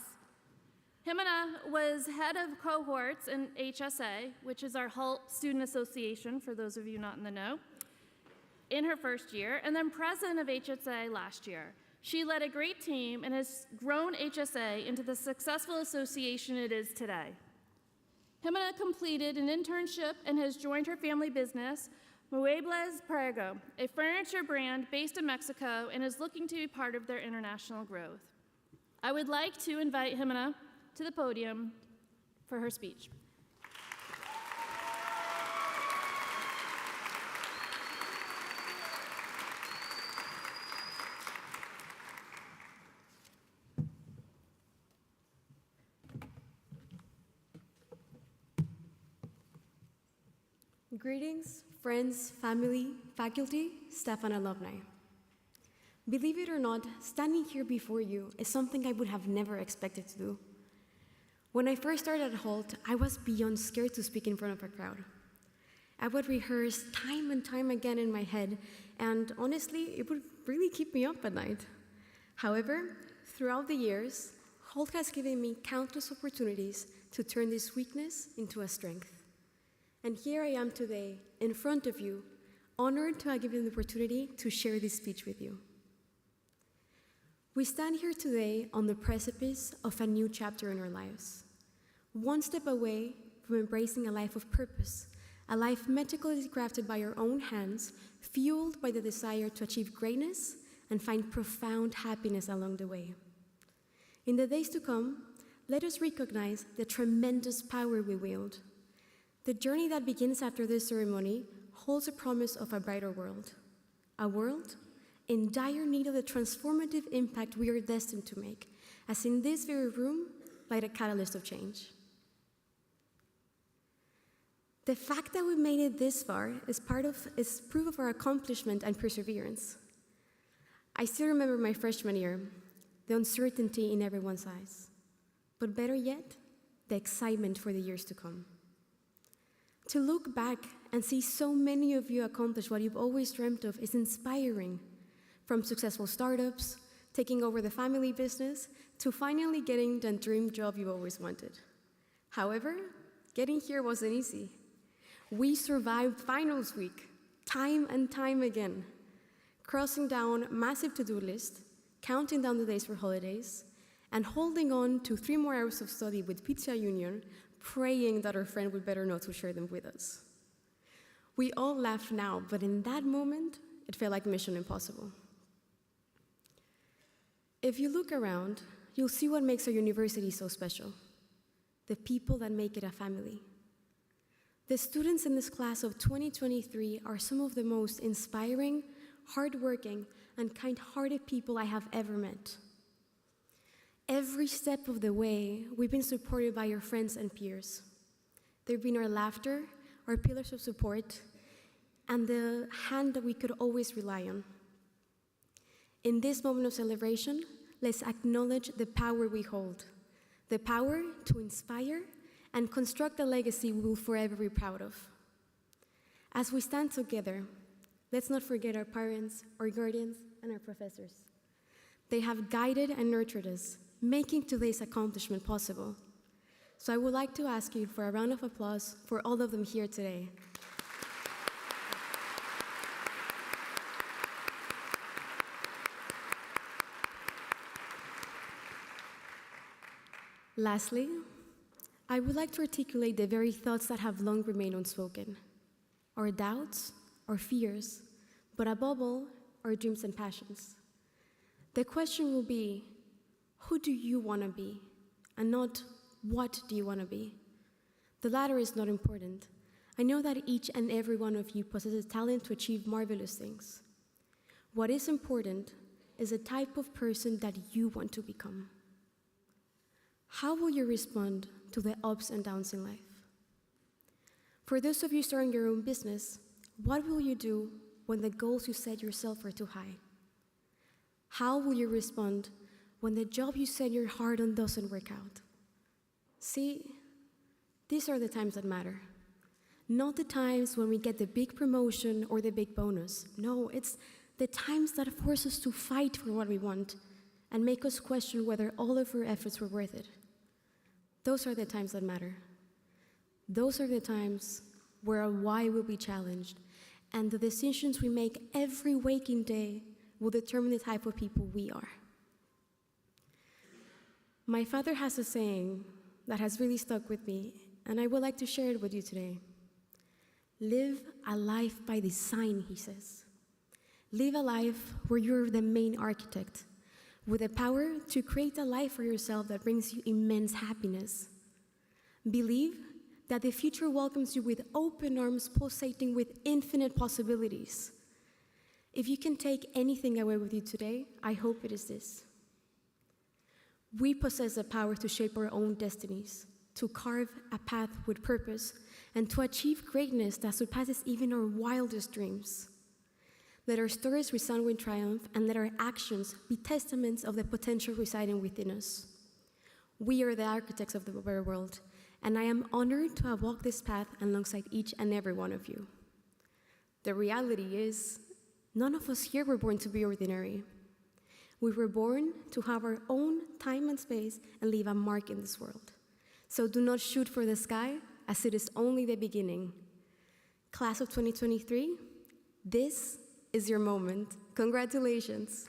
Jimena was head of cohorts in HSA, which is our Hult Student Association, for those of you not in the know, in her first year, and then president of HSA last year. She led a great team and has grown HSA into the successful association it is today. Jimena completed an internship and has joined her family business, Muebles Prego, a furniture brand based in Mexico, and is looking to be part of their international growth. I would like to invite Jimena to the podium for her speech. Greetings, friends, family, faculty, staff, and alumni. Believe it or not, standing here before you is something I would have never expected to do. When I first started at Hult, I was beyond scared to speak in front of a crowd. I would rehearse time and time again in my head, and honestly, it would really keep me up at night. However, Throughout the years, Hult has given me countless opportunities to turn this weakness into a strength. And here I am today, in front of you, honored to have given the opportunity to share this speech with you. We stand here today on the precipice of a new chapter in our lives, one step away from embracing a life of purpose, a life meticulously crafted by our own hands, fueled by the desire to achieve greatness and find profound happiness along the way. In the days to come, let us recognize the tremendous power we wield. The journey that begins after this ceremony holds a promise of a brighter world, a world in dire need of the transformative impact we are destined to make, as in this very room lies a catalyst of change. The fact that we made it this far is proof of our accomplishment and perseverance. I still remember my freshman year, the uncertainty in everyone's eyes, but better yet, the excitement for the years to come. To look back and see so many of you accomplish what you've always dreamt of is inspiring, from successful startups, taking over the family business, to finally getting the dream job you've always wanted. However, getting here wasn't easy. We survived finals week, time and time again, crossing down massive to-do lists, counting down the days for holidays, and holding on to 3 more hours of study with Pizza Union, praying that our friend would better know to share them with us. We all laugh now, but in that moment, it felt like mission impossible. If you look around, you'll see what makes our university so special: the people that make it a family. The students in this class of 2023 are some of the most inspiring, hardworking, and kind-hearted people I have ever met. Every step of the way, we've been supported by our friends and peers. They've been our laughter, our pillars of support, and the hand that we could always rely on. In this moment of celebration, let's acknowledge the power we hold, the power to inspire and construct a legacy we will forever be proud of. As we stand together, let's not forget our parents, our guardians, and our professors. They have guided and nurtured us, making today's accomplishment possible. So I would like to ask you for a round of applause for all of them here today. Lastly, I would like to articulate the very thoughts that have long remained unspoken, our doubts, our fears, but above all, our dreams and passions. The question will be, who do you want to be, and not what do you want to be? The latter is not important. I know that each and every one of you possesses talent to achieve marvelous things. What is important is the type of person that you want to become. How will you respond to the ups and downs in life? For those of you starting your own business, what will you do when the goals you set yourself are too high? How will you respond when the job you set your heart on doesn't work out? See, these are the times that matter. Not the times when we get the big promotion or the big bonus. No, it's the times that force us to fight for what we want and make us question whether all of our efforts were worth it. Those are the times that matter. Those are the times where our why will be challenged, and the decisions we make every waking day will determine the type of people we are. My father has a saying that has really stuck with me, and I would like to share it with you today. Live a life by design, he says. Live a life where you're the main architect, with the power to create a life for yourself that brings you immense happiness. Believe that the future welcomes you with open arms, pulsating with infinite possibilities. If you can take anything away with you today, I hope it is this. We possess the power to shape our own destinies, to carve a path with purpose, and to achieve greatness that surpasses even our wildest dreams. Let our stories resound with triumph, and let our actions be testaments of the potential residing within us. We are the architects of the better world, and I am honored to have walked this path alongside each and every one of you. The reality is, none of us here were born to be ordinary. We were born to have our own time and space and leave a mark in this world. So do not shoot for the sky, as it is only the beginning. Class of 2023, this is your moment. Congratulations.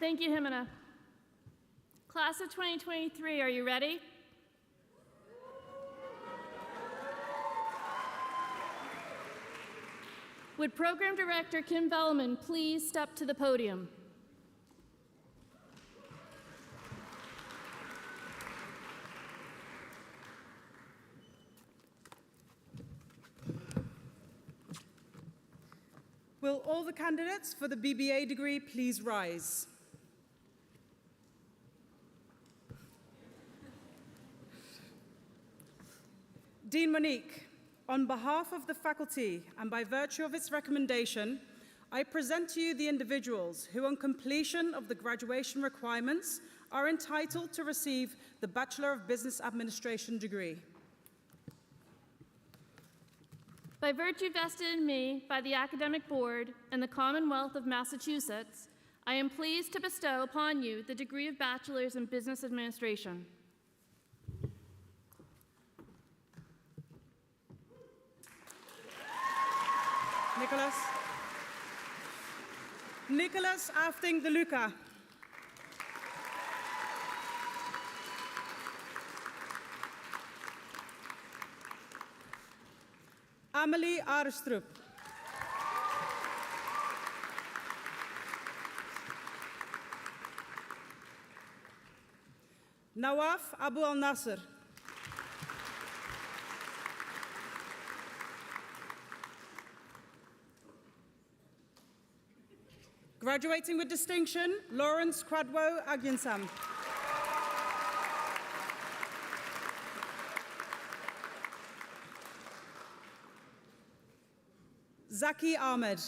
Thank you, Jimena. Class of 2023, are you ready? Would Program Director Kim Velleman please step to the podium? Will all the candidates for the BBA degree please rise? Dean Monique, on behalf of the faculty and by virtue of its recommendation, I present to you the individuals who, on completion of the graduation requirements, are entitled to receive the Bachelor of Business Administration degree. By virtue vested in me by the Academic Board and the Commonwealth of Massachusetts, I am pleased to bestow upon you the degree of Bachelor's in Business Administration. Nicholas Afting de Luca. Amelie Arestrup. Nawaf Abu Al Nasser. Graduating with distinction, Lawrence Cradwo Agyensam. Zaki Ahmed.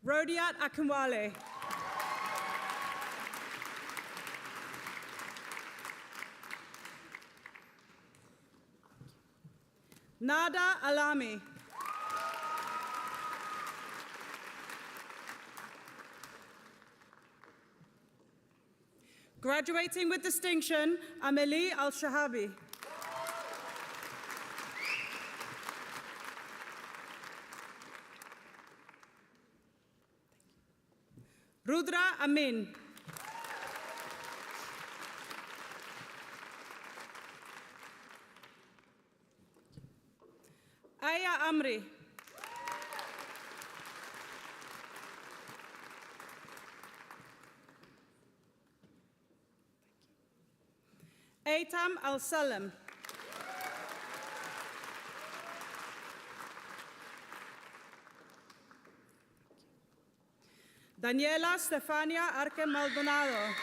Rodiat Akinwale. Nada Alami. Graduating with distinction, Amelie Al-Shahabi. Rudra Amin. Aya Amri. Aitam Al-Salam. Daniela Stefania Arque Maldonado.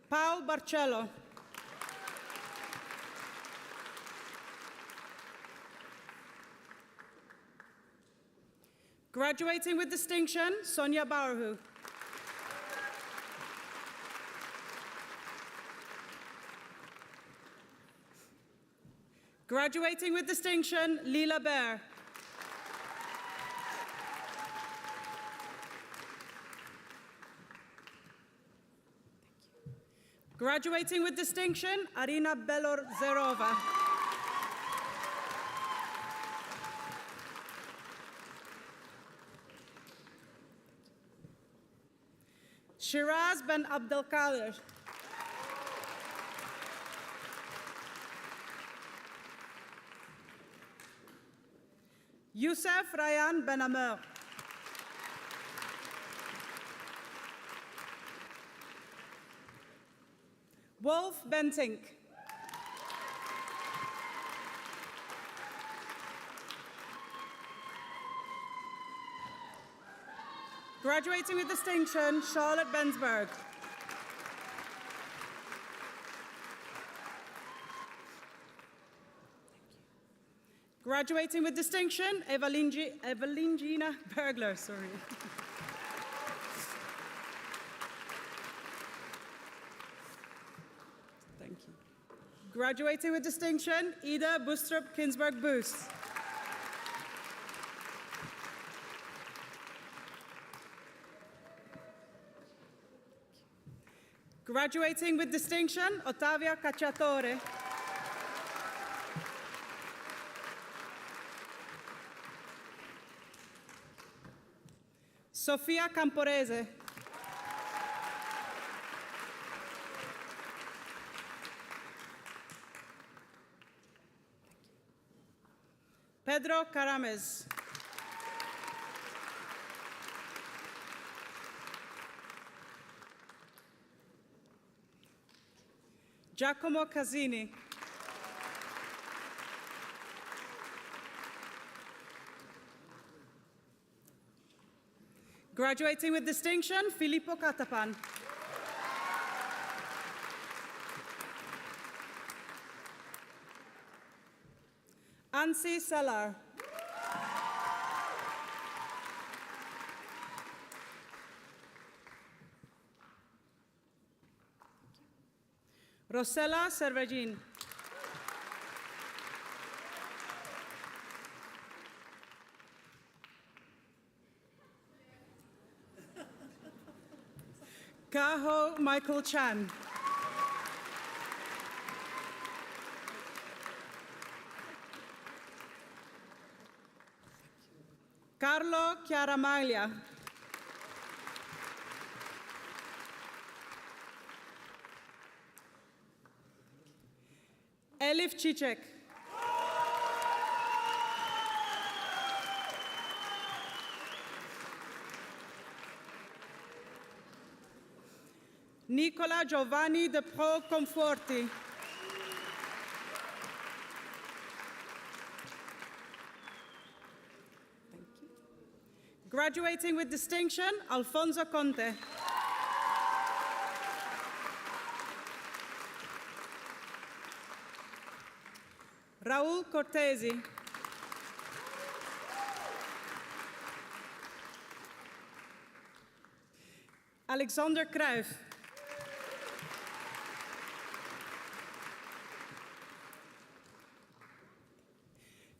Paul Barcello. Graduating with distinction, Sonia Barahu. Graduating with distinction, Lila Bear. Graduating with distinction, Arina Belor-Zerova. Shiraz Ben Abdelkader. Youssef Ryan Ben Amer. Wolf Bentink. Graduating with distinction, Charlotte Bensberg. Graduating with distinction, Evelingina Bergler, sorry. Thank you. Graduating with distinction, Ida Bustrup Kinsberg Boos. Graduating with distinction, Ottavia Cacciatore. Sofia Camporese. Pedro Carames. Giacomo Casini. Graduating with distinction, Filippo Catapan. Ansi Sellar. Rosella Servagin. Kaho Michael Chan. Carlo Chiaramaglia. Elif Cicek. Nicola Giovanni De Pro Conforti. Graduating with distinction, Alfonso Conte. Raul Cortesi. Alexander Kruijf.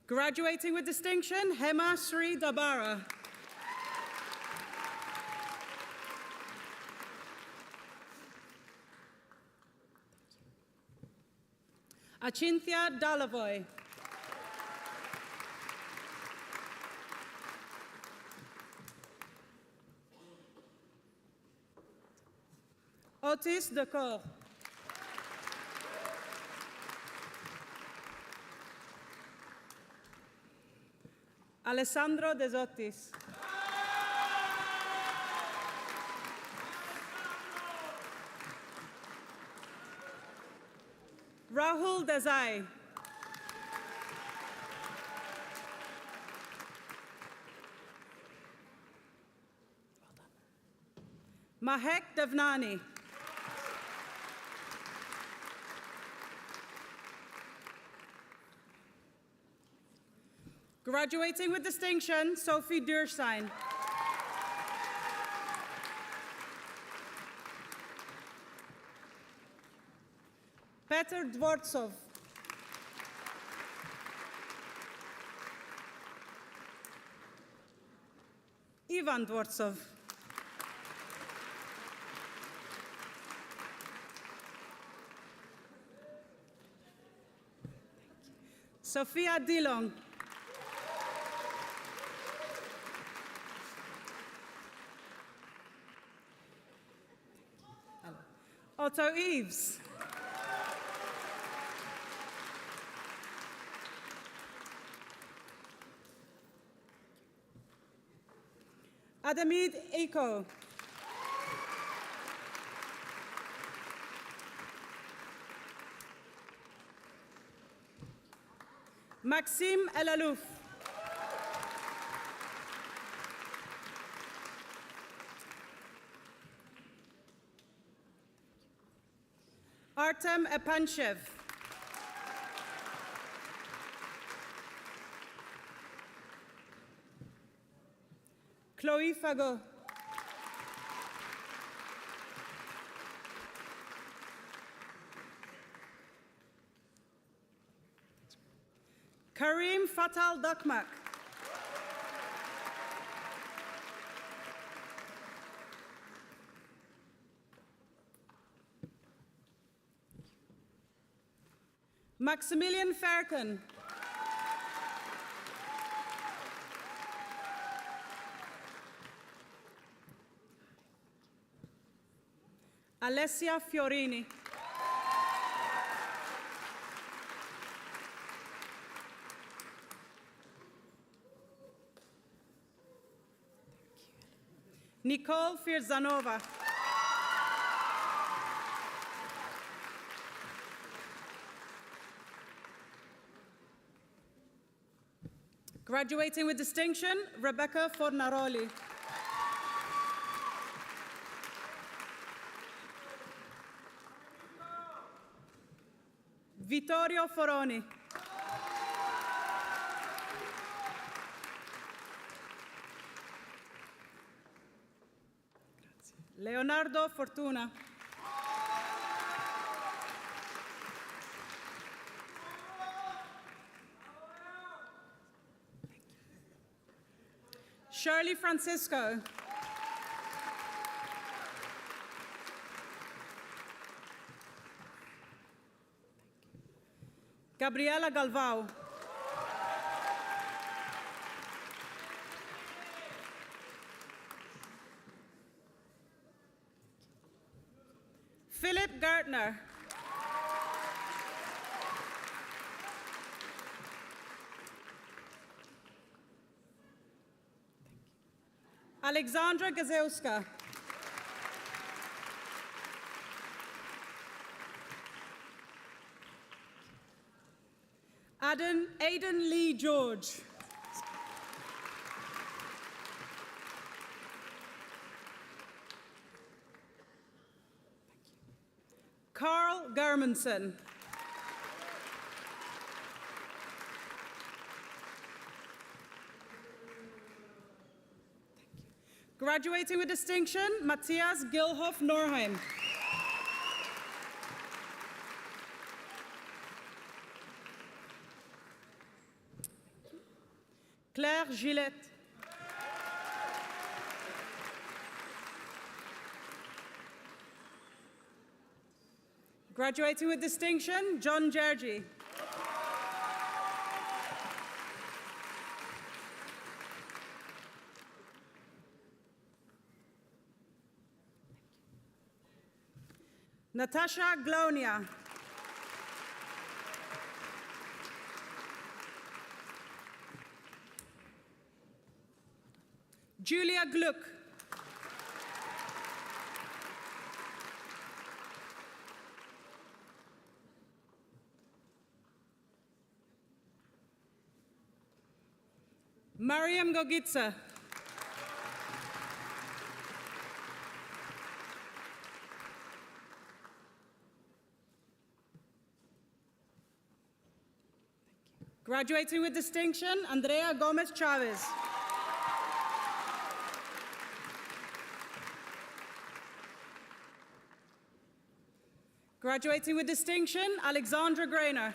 Graduating with distinction, Hema Sri Dabara. Achintya Dalavoy. Otis Decor. Alessandro Desotis. Rahul Desai. Mahek Devnani. Graduating with distinction, Sophie Duurstein. Petr Dvortsov. Ivan Dvortsov. Sophia Dillon. Otto Eves. Adamid Eko. Maxime Elalouf. Artem Epanchev. Chloe Fagot. Karim Fatal Dakmak. Maximilian Ferken. Alessia Fiorini. Nicole Firzanova. Graduating with distinction, Rebecca Fornaroli. Vittorio Foroni. Leonardo Fortuna. Shirley Francisco. Gabriela Galvao. Philip Gartner. Alexandra Gazewska. Aiden Lee George. Carl Germanson. Graduating with distinction, Matthias Gilhoff Norheim. Claire Gillette. Graduating with distinction, John Gergi. Natasha Glonia. Julia Gluck. Mariam Gogitsa. Graduating with distinction, Andrea Gomez Chavez. Graduating with distinction, Alexandra Grainer.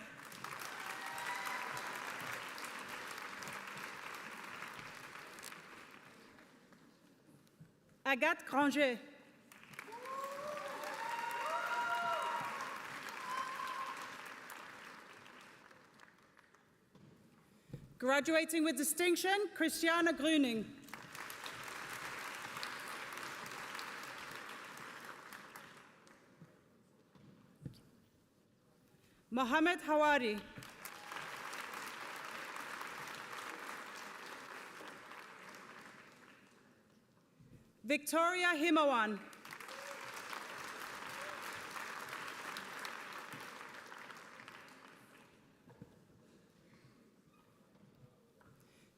Agathe Granger. Graduating with distinction, Christiana Grüning. Mohammed Hawari. Victoria Himawan.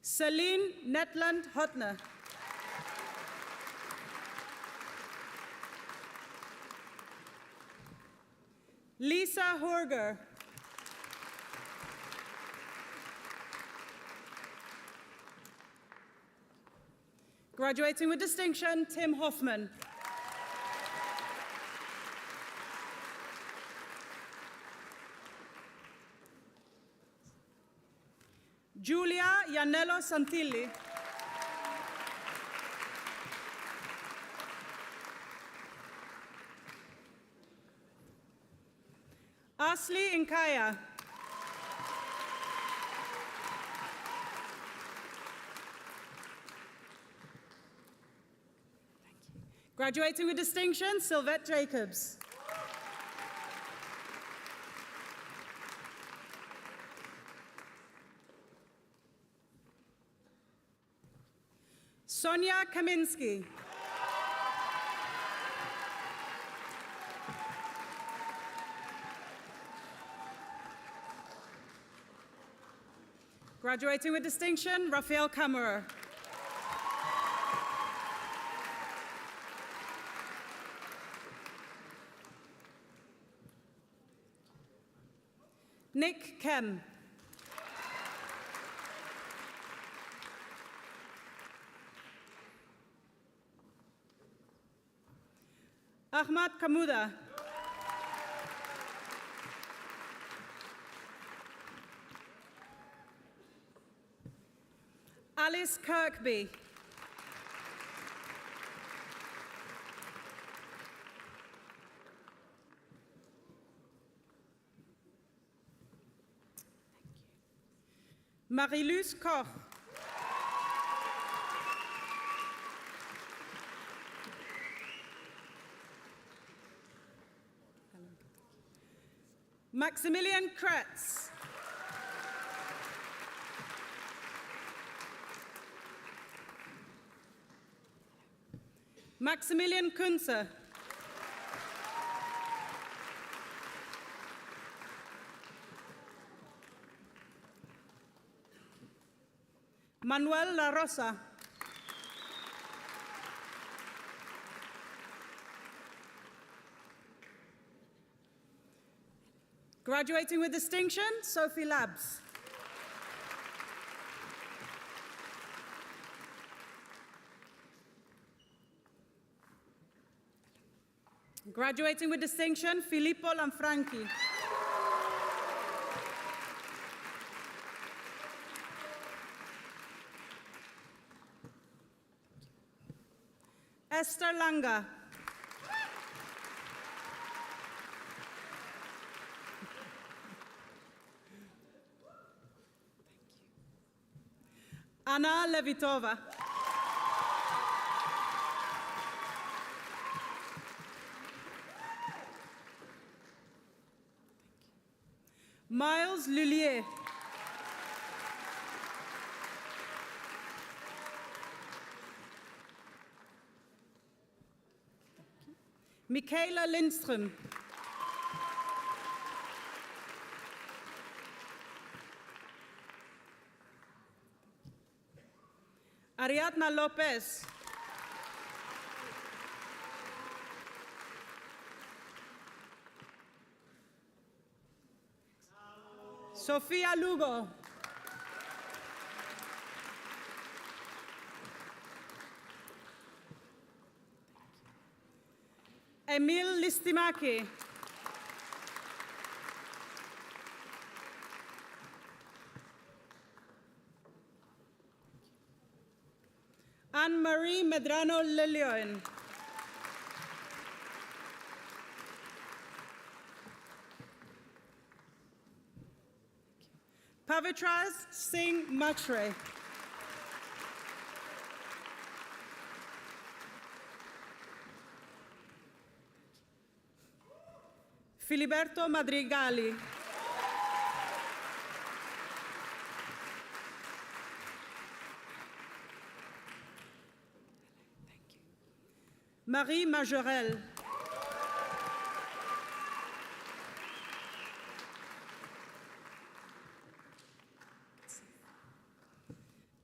Celine Netland Hotner. Lisa Horger. Graduating with distinction, Tim Hoffman. Giulia Iannello Santilli. Asli Inkaya. Graduating with distinction, Sylvette Jacobs. Sonia Kaminsky. Graduating with distinction, Raphael Kammerer. Nick Kem. Ahmad Kamuda. Alice Kirkby. Marie-Luce Koch. Maximilian Kretz. Maximilian Kunze. Manuel La Rosa. Graduating with distinction, Sophie Labs. Graduating with distinction, Filippo Lanfranchi. Esther Langa. Anna Levitova. Miles Lullier. Michaela Lindström. Ariadna Lopez. Sofía Lugo. Emil Listimaki. Anne-Marie Medrano Leleon. Pavitraz Singh Matre. Filiberto Madrigali. Marie Majorel.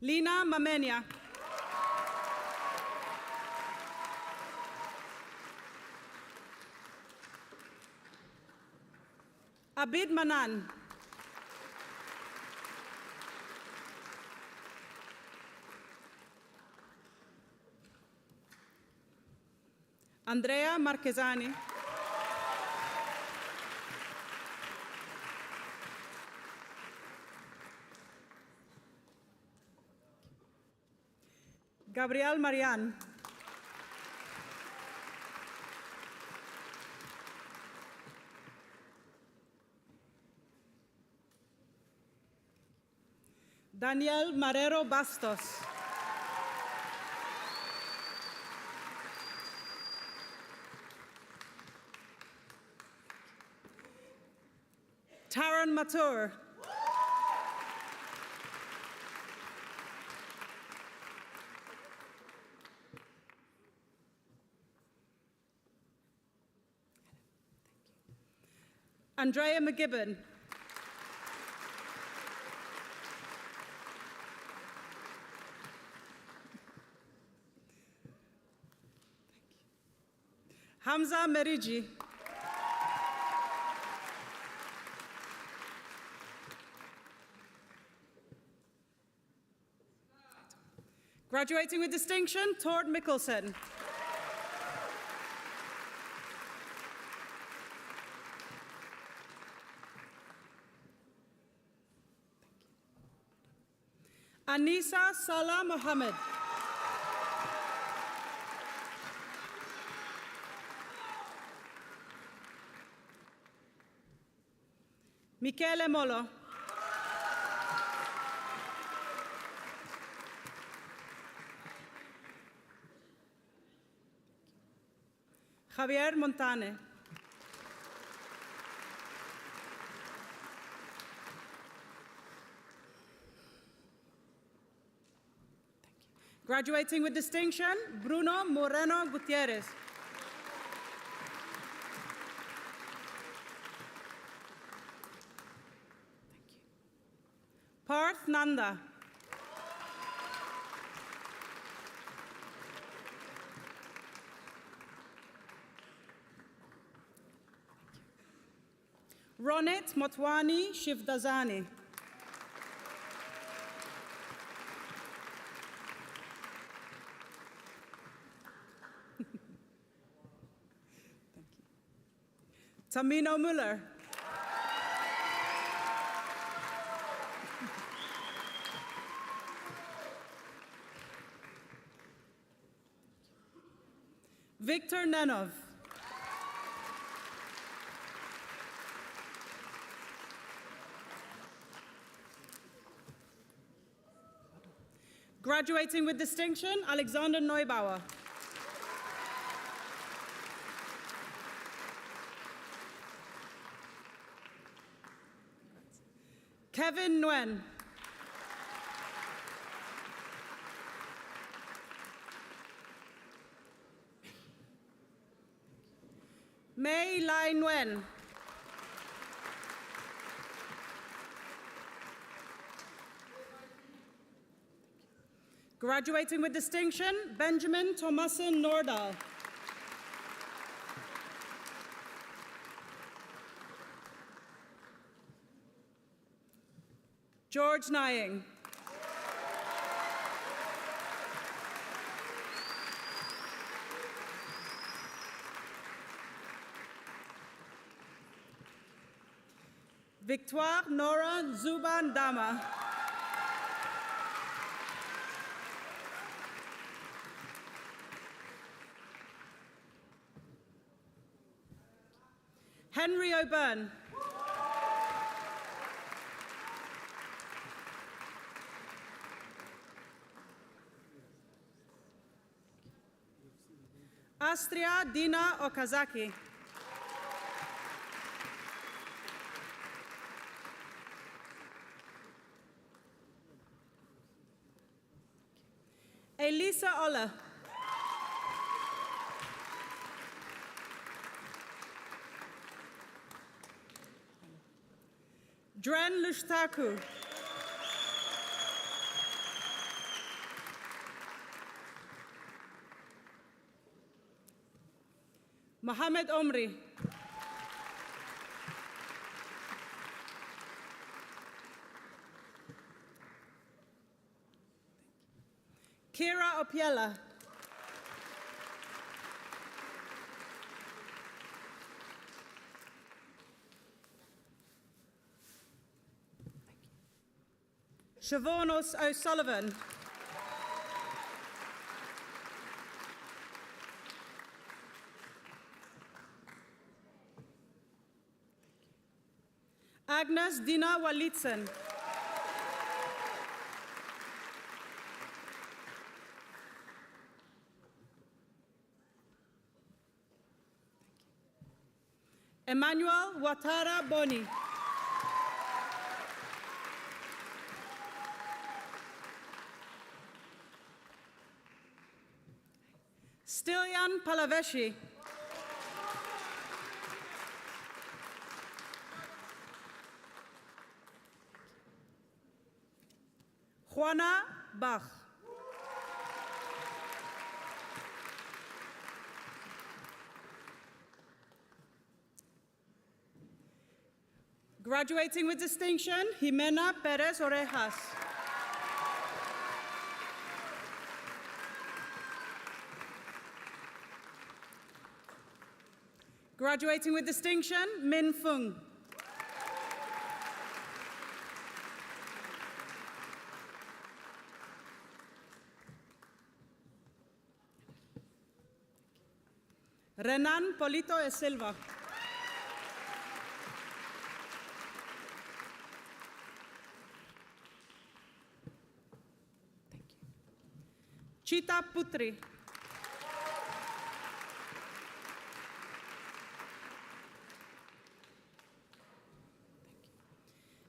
Lina Mamenia. Abid Manan. Andrea Marquesani. Gabriel Marian. Daniel Marrero Bastos. Taran Matur. Andrea McGibbon. Hamza Merigi. Graduating with distinction, Tord Mikkelsen. Anisa Salah Mohammed. Michele Molo. Javier Montane. Graduating with distinction, Bruno Moreno Gutierrez. Parth Nanda. Ronit Motwani Shivdazani. Tamino Muller. Victor Nenov. Graduating with distinction, Alexander Neubauer. Kevin Nguyen. Mei Lai Nguyen. Graduating with distinction, Benjamin Thomason Nordahl. George Nying. Victoire Nora Zuban Dama. Henry O'Byrne. Astria Dina Okazaki. Elisa Ola. Dren Lushtaku. Mohammed Omri. Kira Opiella. Siobhan O'Sullivan. Agnes Dina Walitsen. Emmanuel Ouattara Boni. Stilian Palaveshi. Juana Bach. Graduating with distinction, Jimena Perez Orejas. Graduating with distinction, Min Fung. Renan Polito e Silva. Chita Putri.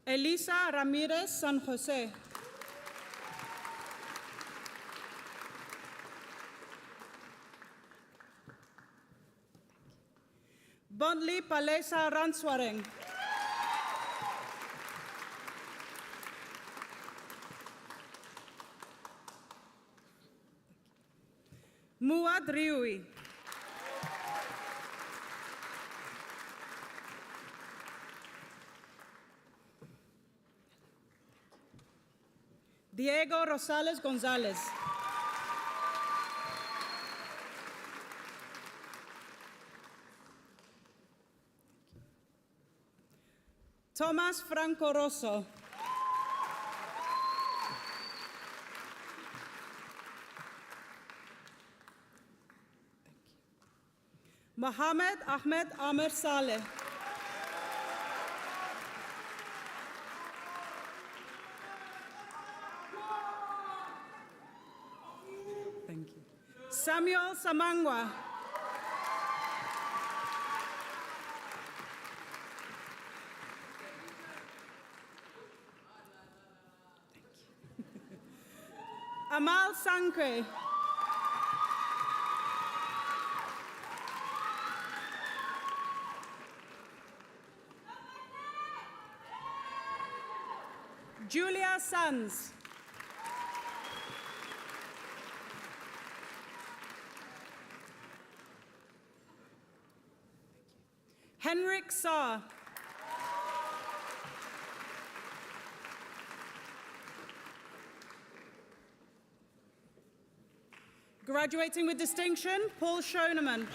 Elisa Ramirez San Jose. Bondly Palesa Ranswareng. Muad Riui. Diego Rosales Gonzalez. Thomas Franco Rosso. Mohamed Ahmed Amer Saleh. Thank you. Samuel Samangwa. Amal Sankre. Julia Sanz. Henrik Saar. Graduating with distinction, Paul Schoenemann.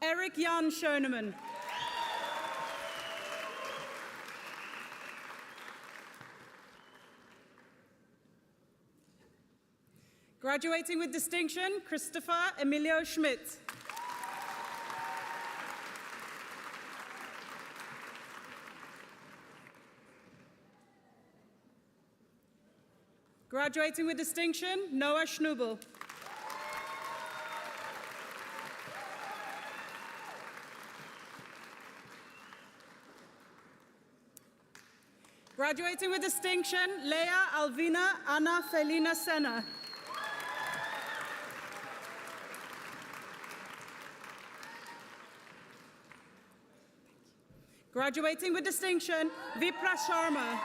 Eric Jan Schoenemann. Graduating with distinction, Christopher Emilio Schmidt. Graduating with distinction, Noah Schnubel. Graduating with distinction, Leia Alvina Anna Felina Senna. Graduating with distinction, Vipra Sharma.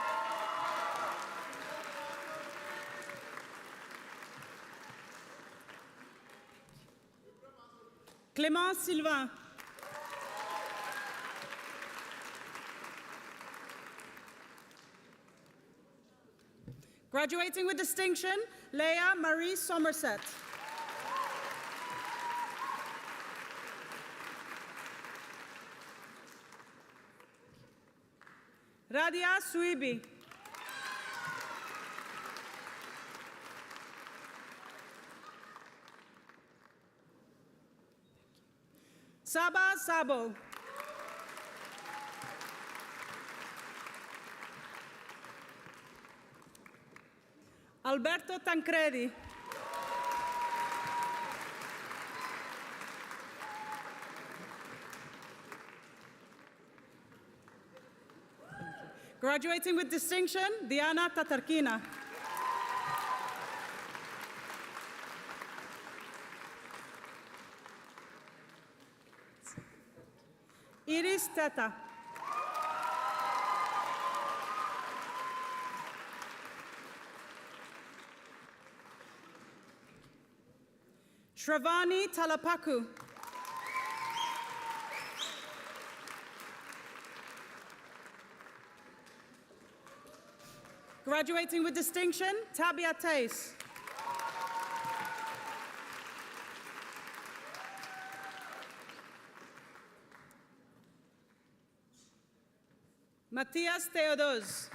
Clément Sylvain. Graduating with distinction, Leah Marie Somerset. Radia Suibi. Saba Sabo. Alberto Tancredi. Graduating with distinction, Diana Tatarkina. Iris Tata. Shravani Talapaku. Graduating with distinction, Tabia Tais. Matthias Theodos.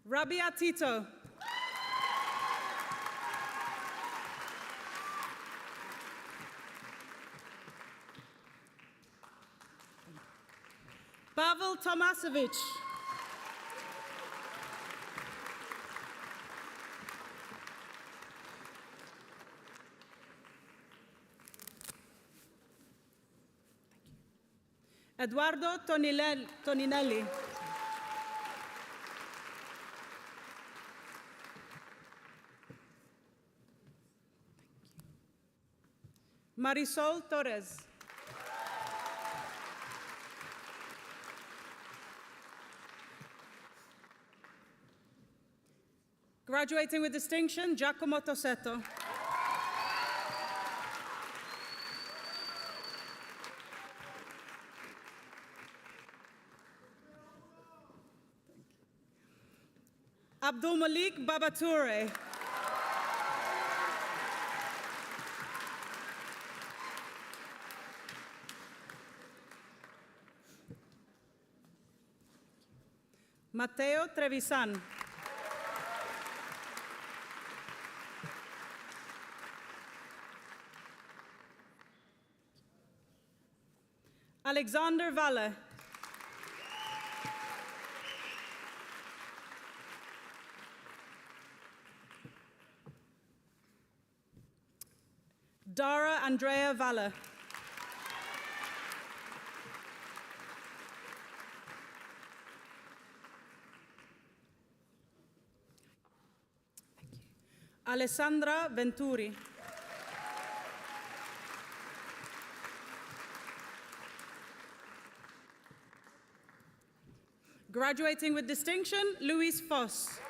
Rabia Tito. Pavel Tomasevich. Eduardo Toninelli. Marisol Torres. Graduating with distinction, Giacomo Tossetto. Abdul Malik Babature. Matteo Trevisan. Alexander Valle. Dara Andrea Valle. Alessandra Venturi. Graduating with distinction, Luis Foss.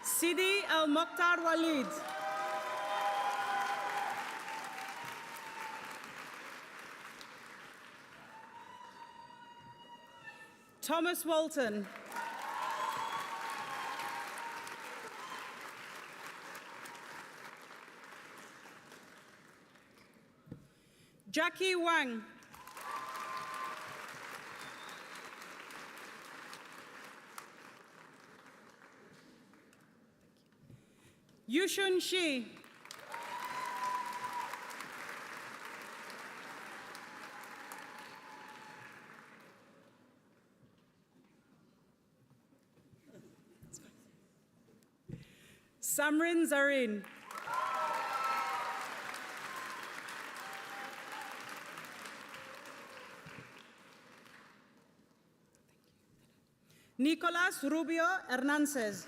Sidi Al Mokhtar Walid. Thomas Walton. Jackie Wang. Yushun Shi. Samrin Zarin. Nicolas Rubio Hernández.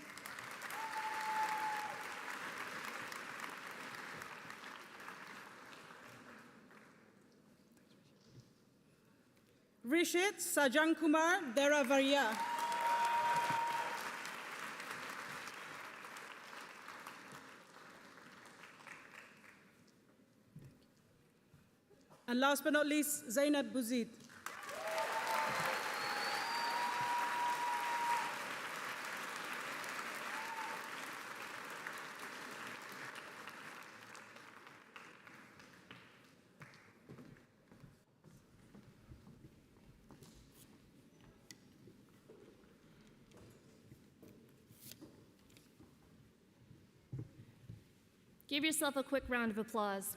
Rishit Sajankumar Deravaria. And last but not least, Zainab Bouzid. Give yourself a quick round of applause.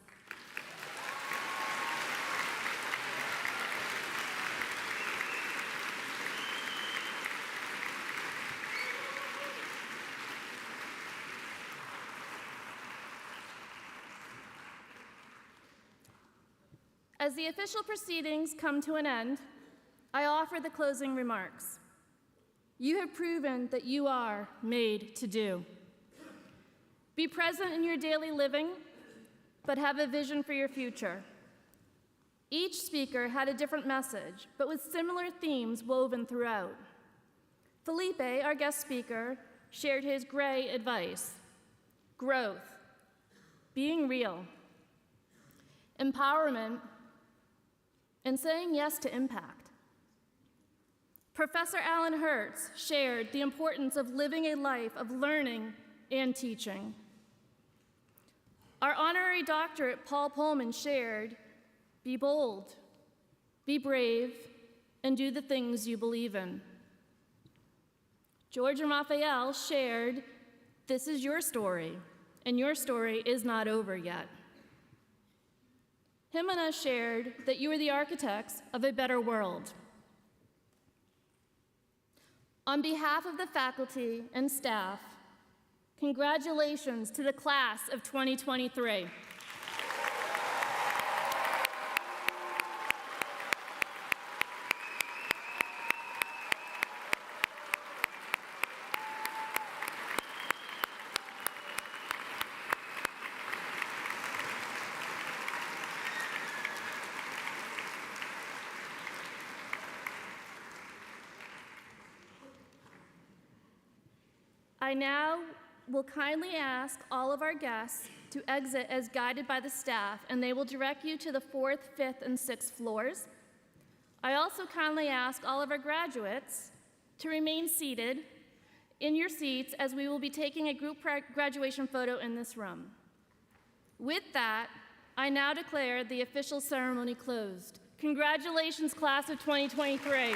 As the official proceedings come to an end, I offer the closing remarks. You have proven that you are made to do. Be present in your daily living, but have a vision for your future. Each speaker had a different message, but with similar themes woven throughout. Filipe, our guest speaker, shared his gray advice: growth, being real, empowerment, and saying yes to impact. Professor Alan Hertz shared the importance of living a life of learning and teaching. Our honorary doctorate, Paul Polman, shared, be bold, be brave, and do the things you believe in. George and Raphael shared, this is your story, and your story is not over yet. Jimena shared that you are the architects of a better world. On behalf of the faculty and staff, congratulations to the class of 2023. I now will kindly ask all of our guests to exit as guided by the staff, and they will direct you to the 4th, 5th, and 6th floors. I also kindly ask all of our graduates to remain seated in your seats as we will be taking a group graduation photo in this room. With that, I now declare the official ceremony closed. Congratulations, class of 2023.